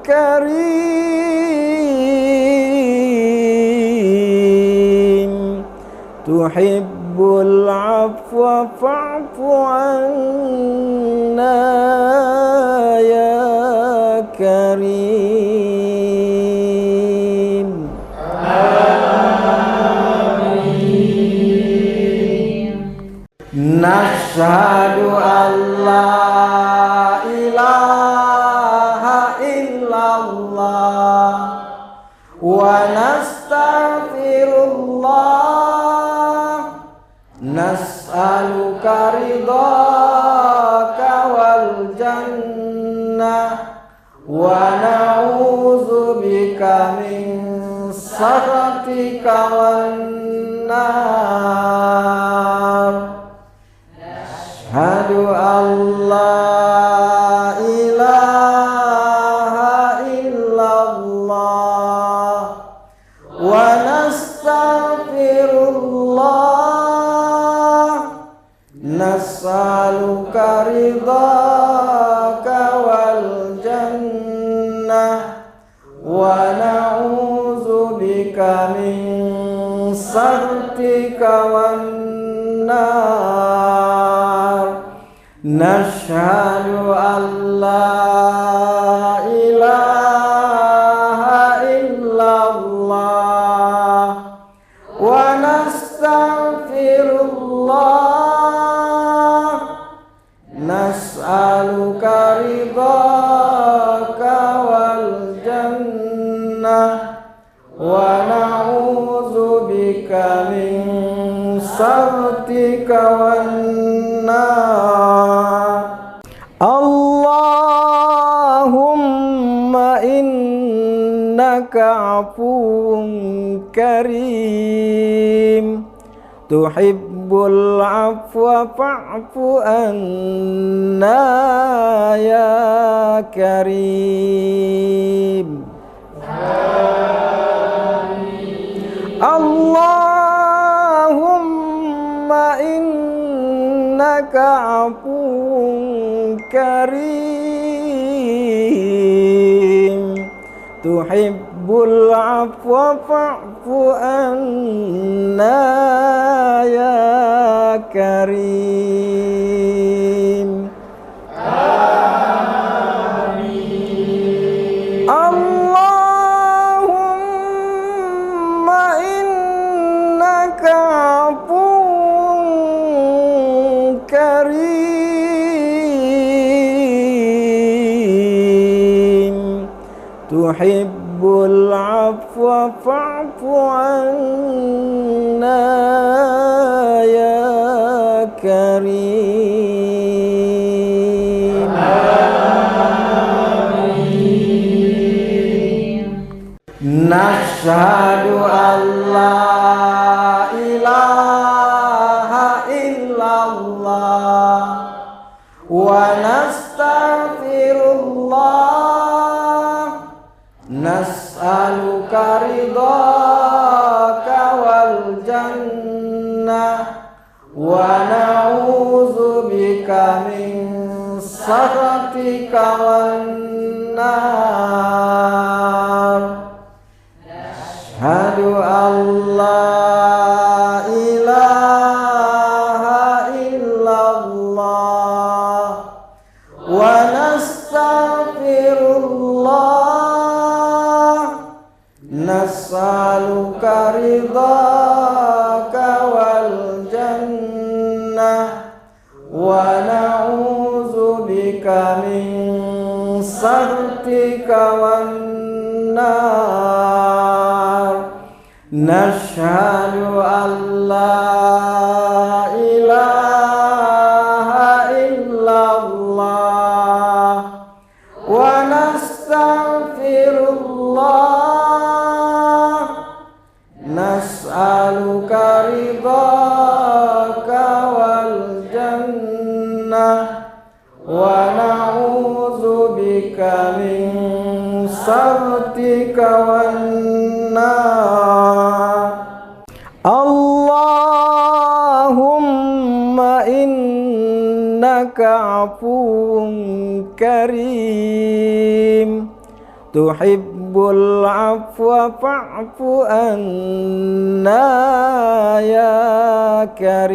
karim tuhibbul afwa fa'fu anna ya karim. Amin. Nashhadu an la ilaha illallah wa nastaghfirullah. Nas'aluka ridhaka wal jannah wa na'udzu bika min sakhatika wan nar. Nashhadu an la ilaha illallah wa nastaghfirullah. Nas'aluka ridhaka wal jannah wa na'udzu bika min sakhatika wan nar. Nashhadu an la ilaha illallah wa nastaghfirullah. Nas'aluka ridhaka wal jannah wa na'udzu bika min sakhatika wan nar. Allahumma innaka afuwun karim tuhibbul afwa fa'fu anna ya karim. Amin. Allahumma innaka afuwun karim tuhibbul afwa fa'fu anna ya karim. Amin. Allahumma innaka afuwun karim tuhibbul afwa fa'fu anna ya karim. Amin. Nashhadu an la ilaha illallah wa nastaghfirullah nas'aluka ridhaka wal jannah wa na'udzubika min sakhatika wan nar. Asyhadu an la ilaha illallah wa nastaghfirullah nas'aluka ridhaka wal jannah wa na'udzubika min sakhatika wan nar. Nashhadu an la ilaha illallah wa nastaghfirullah nas'aluka ridhaka wal jannah wa na'udzubika min sakhatika wan nar. Allahumma innaka afuwun karim tuhibbul afwa fa'fu anna ya karim.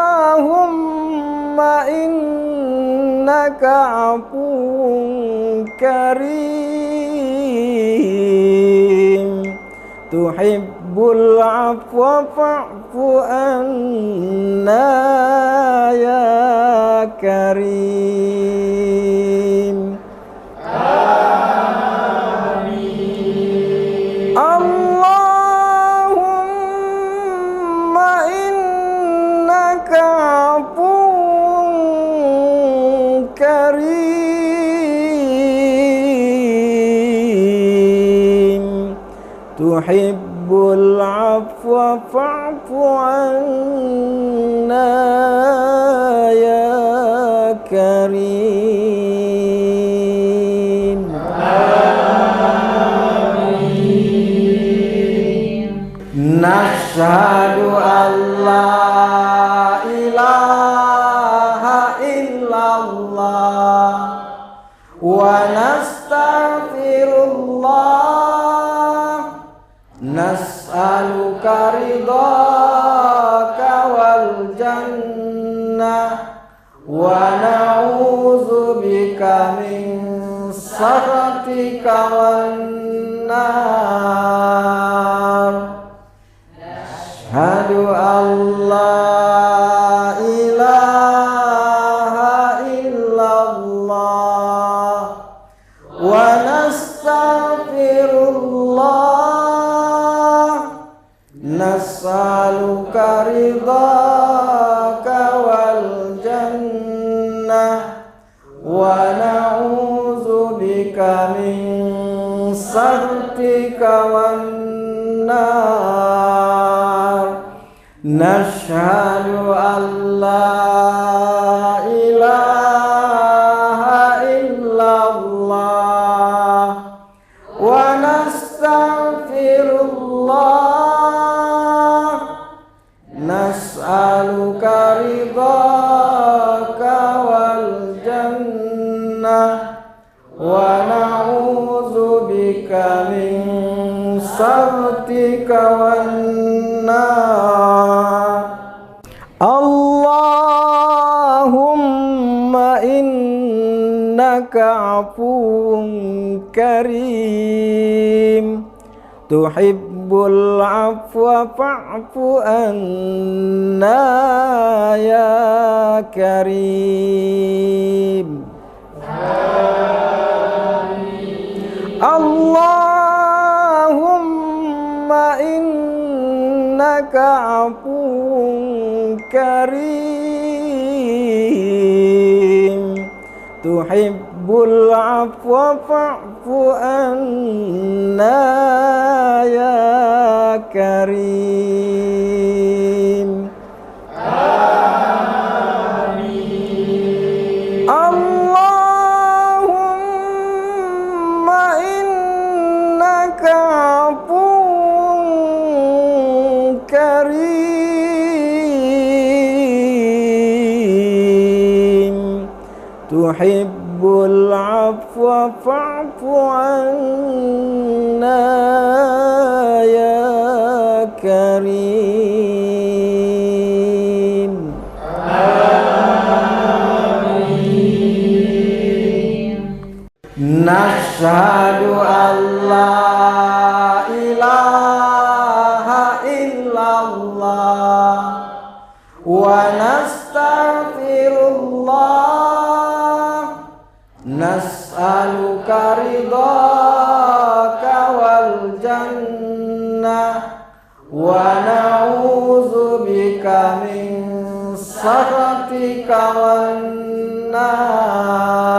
Allahumma innaka afuwun karim tuhibbul afwa fa'fu anna ya karim. Amin. Allahumma innaka afuwun karim tuhibbul afwa fa'fu anna ya karim. Amin. Nashhadu an la ilaha illallah wa nastaghfirullah nas'aluka ridhaka wal jannah wa na'udzubika min sakhatika wan nar. Asyhadu an la ilaha illallah wa nastaghfirullah nas'aluka ridhaka wal jannah wa na'udzubika min sakhatika wan nar. Nashhadu an la ilaha illallah wa nastaghfirullah nas'aluka ridhaka wal jannah wa na'udzubika min sakhatika wan nar. Allahumma innaka afuwun karim tuhibbul afwa fa'fu anna ya karim. Amin. Allahumma innaka afuwun karim tuhibbul afwa fa'fu anna ya karim. Amin. Allahumma innaka afuwwun karim, tuhibbul afwa fa'fu anna ya karim. Amin. Nashhadu an la ilaha illallah wa nastaghfirullah, nas'aluka ridhaka wal jannah wa na'udzubika min sakhatika wan nar.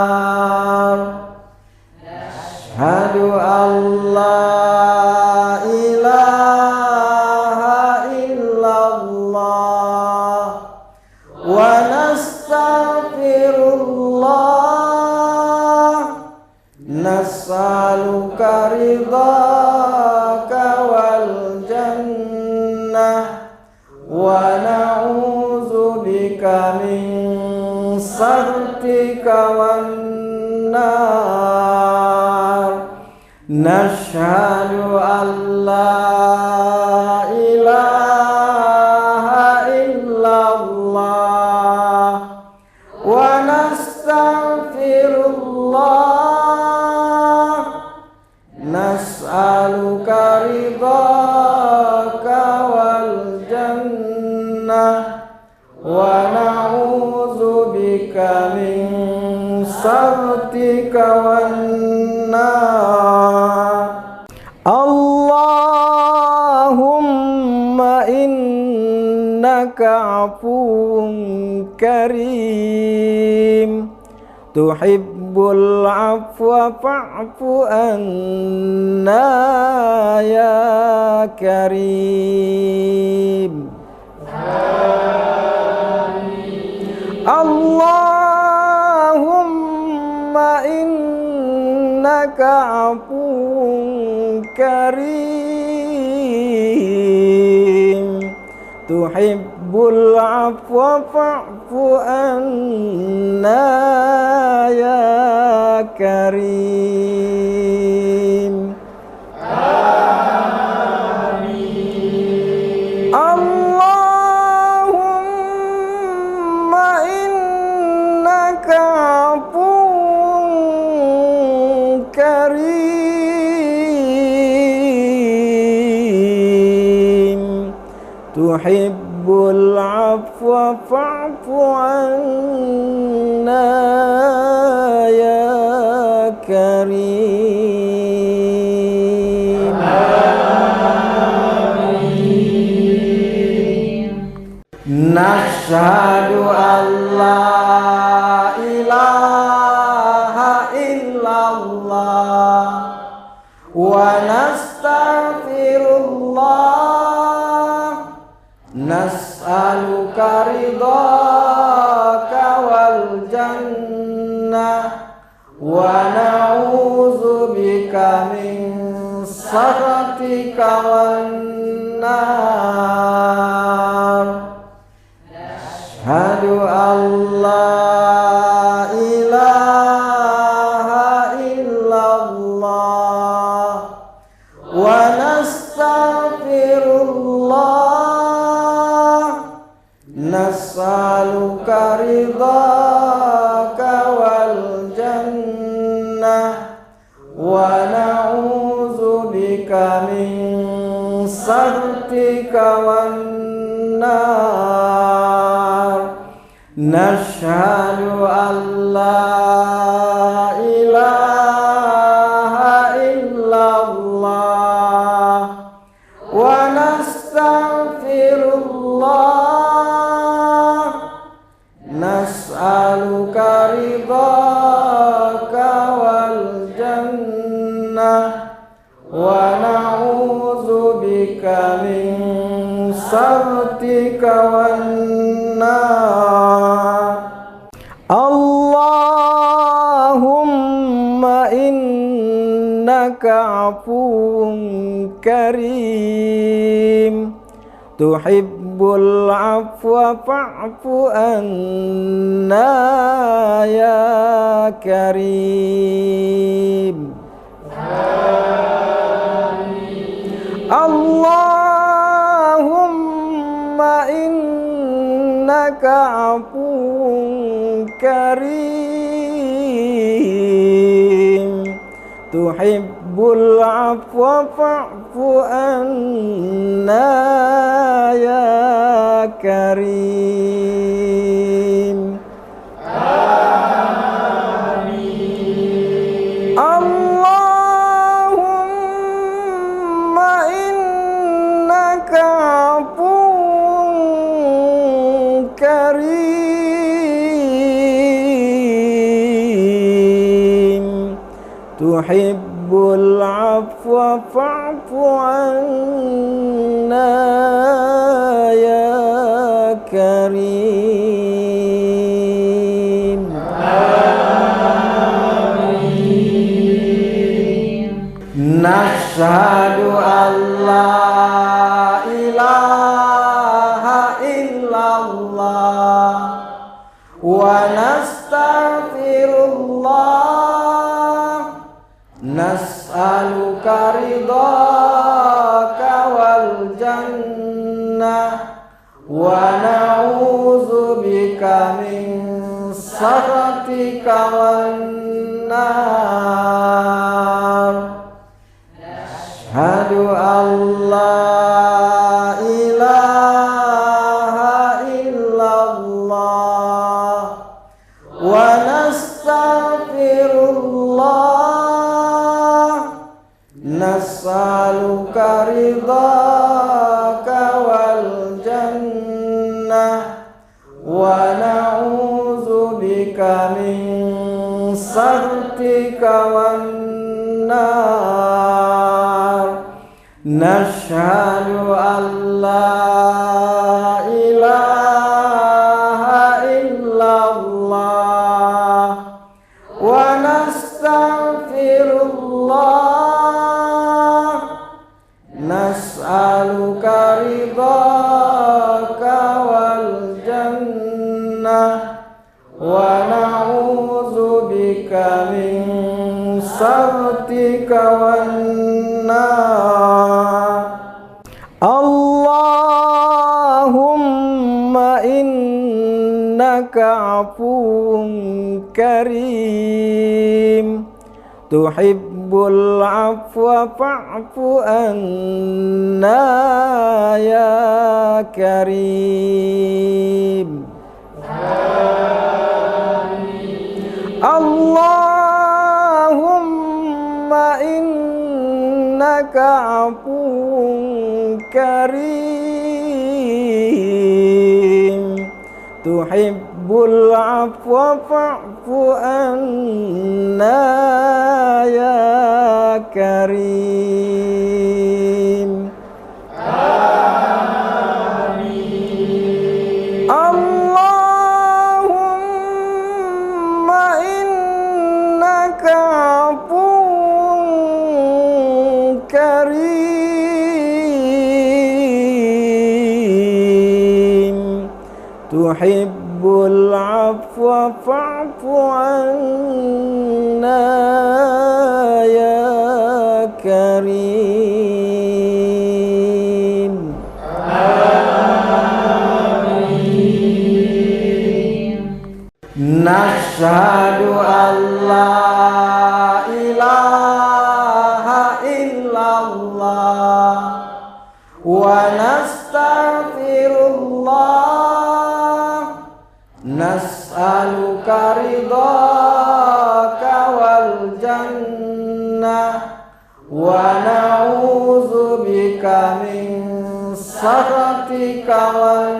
Nashhadu an la ilaha illallah wa nastaghfirullah, nas'aluka ridhaka wal jannah wa na'udzubika min sakhatika wan nar. Nashhadu an la ilaha illallah wa nastaghfirullah, nas'aluka ridhaka wal jannah wa na'udzubika min sakhatika wan nar. Allahumma innaka afuwwun karim, tuhibbul afwa fa'fu anna ya karim. Amin. Allahumma innaka afuwwun karim, tuhibbul afwa fa'fu anna ya karim. Amin. Allahumma innaka afuwwun karim, tuhibbul afwa fa'fu anna ya karim. Amin. Nashhadu an la ilaha illallah wa nastaghfirullah, nas'aluka ridhaka wal jannah wa na'udzubika min sakhatika wan nar. Nashhadu an la ilaha illallah wa nastaghfirullah, nas'aluka ridhaka wal jannah wa na'udzubika min sakhatika wan nar. Nashhadu an la ilaha illallah wa nastaghfirullah, nas'aluka ridhaka wal jannah wa na'udzu bika min sakhatika wan nar. Allahumma innaka afuwun karim tuhibbul afwa fa'fu anna ya karim. Amin. Allahumma innaka afuwun karim tuhibbul afwa fa'fu anna ya karim. Amin. Allahumma innaka afuwun karim tuhibbul afwa fa'fu anna ya karim. Amin. Nashhadu an la ilaha illallah wa nastaghfirullah nas'aluka ridhaka wal jannah wa na'udzu bika min sakhatika wan nar. Asyhadu an la ilaha illallah wa nastaghfirullah nas'aluka ridhaka wal jannah wa na'udzu bika min sakhatika wan nar. Nashhadu an la ilaha illallah wa nastaghfirullah nas'aluka ridhaka wal jannah wa na'udzu bika min sakhatika wan nar. Allahumma innaka afuwun karim tuhibbul afwa fa'fu anna ya karim. Amin. Allahumma innaka afuwun karim tuhibbul afwa fa'fu anna ya karim. Amin. Allahumma innaka afuwun karim tuhibbul afwa fa'fu anna ya karim. Amin. Nashhadu an la ilaha illallah wa nastaghfirullah nas'aluka ridhaka wal jannah wa na'udzu bika min sakhatika wan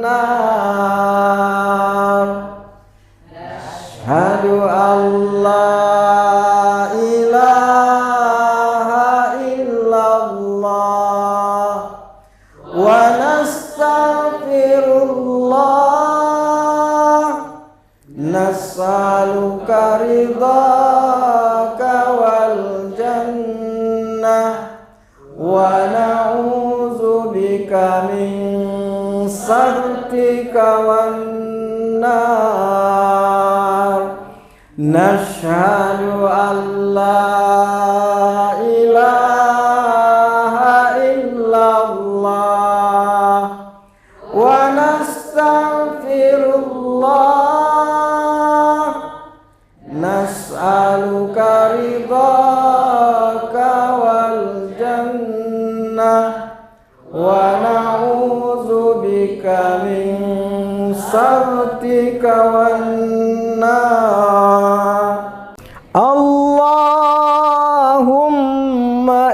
nar. Asyhadu an la ilaha illallah wa nastaghfirullah nas'aluka ridhaka wal jannah wa na'udzubika min sakhatika wan nar. Nashhadu an la ilaha illallah wa nastaghfirullah nas'aluka ridhaka wal jannah wa na'udzubika min sakhatika wan nar. Allahumma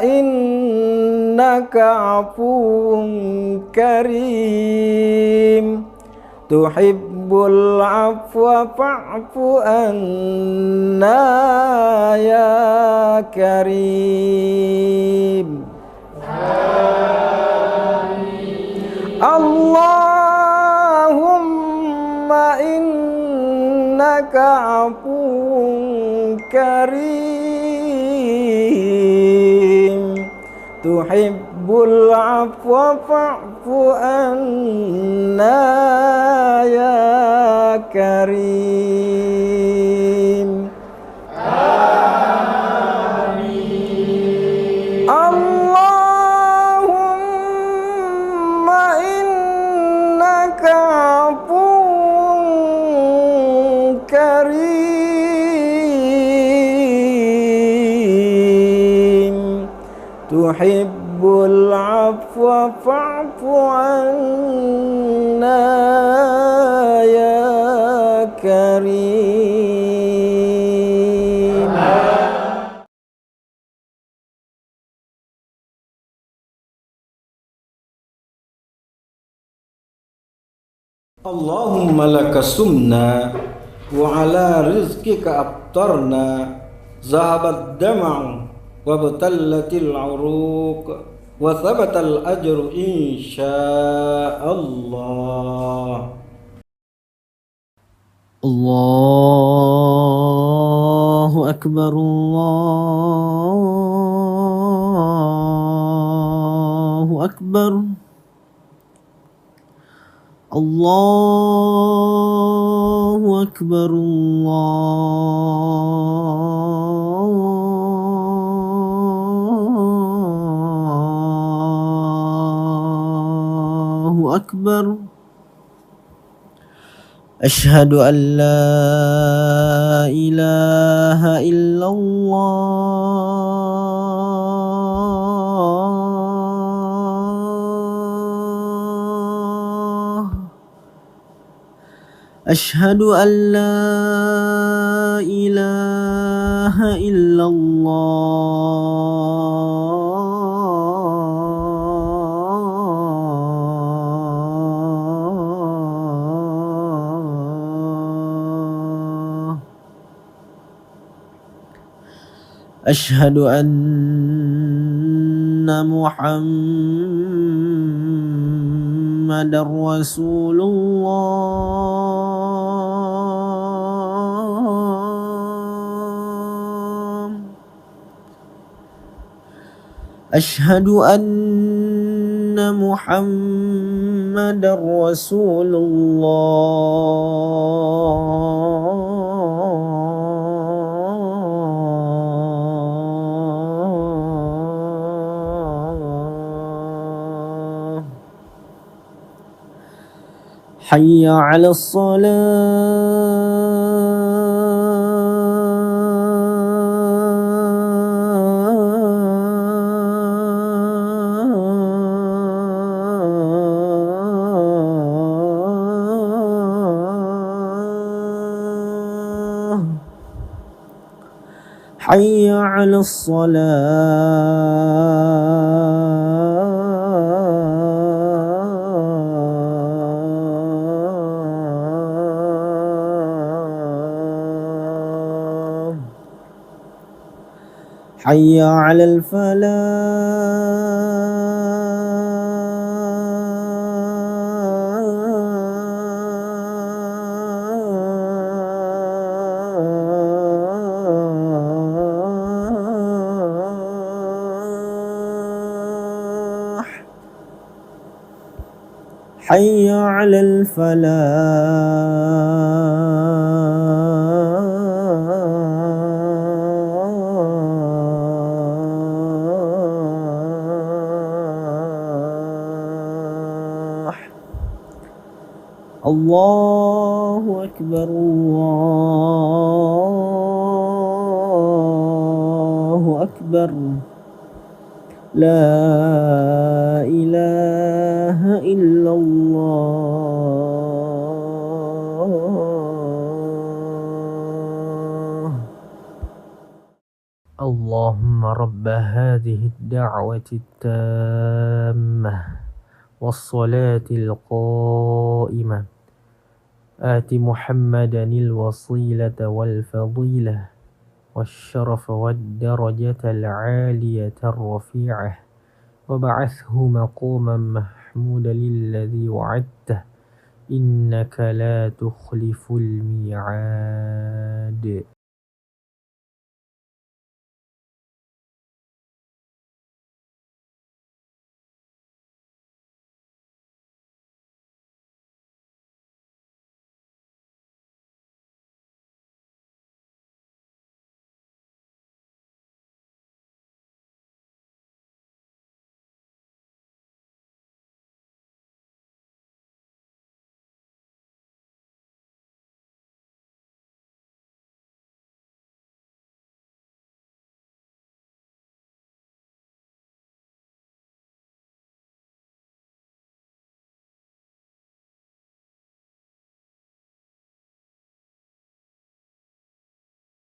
innaka afuwun karim tuhibbul afwa fa'fu anna ya karim. Allahumma innaka afuwun karim tuhibbul afwa fa'fu anna ya karim. Amin. Allahumma innaka afuwun karim tuhibbul afwa fa'fu anna ya karim. Allahumma laka sumna wa ala rizqika aftarna zahabat dama'u wa batallatil uruq wa thabatal ajru insyaallah. Allahu akbar, Allahu akbar, Allahu akbar, Allahu akbar. Ashhadu an la ilaha illallah. Ashhadu an la ilaha illallah. Ashhadu anna Muhammadar Rasulullah. Ashhadu anna Muhammadar Rasulullah. Hayya 'alas salah. Hayya 'alas salah. حي على الفلاح حي على الفلاح الله أكبر الله أكبر لا إله إلا الله اللهم رب هذه الدعوة التامة والصلاة القائمة آت محمدا الوسيلة والفضيلة والشرف والدرجة العالية الرفيعة وبعثه مقاما محمودا الذي وعدته إنك لا تخلف الميعاد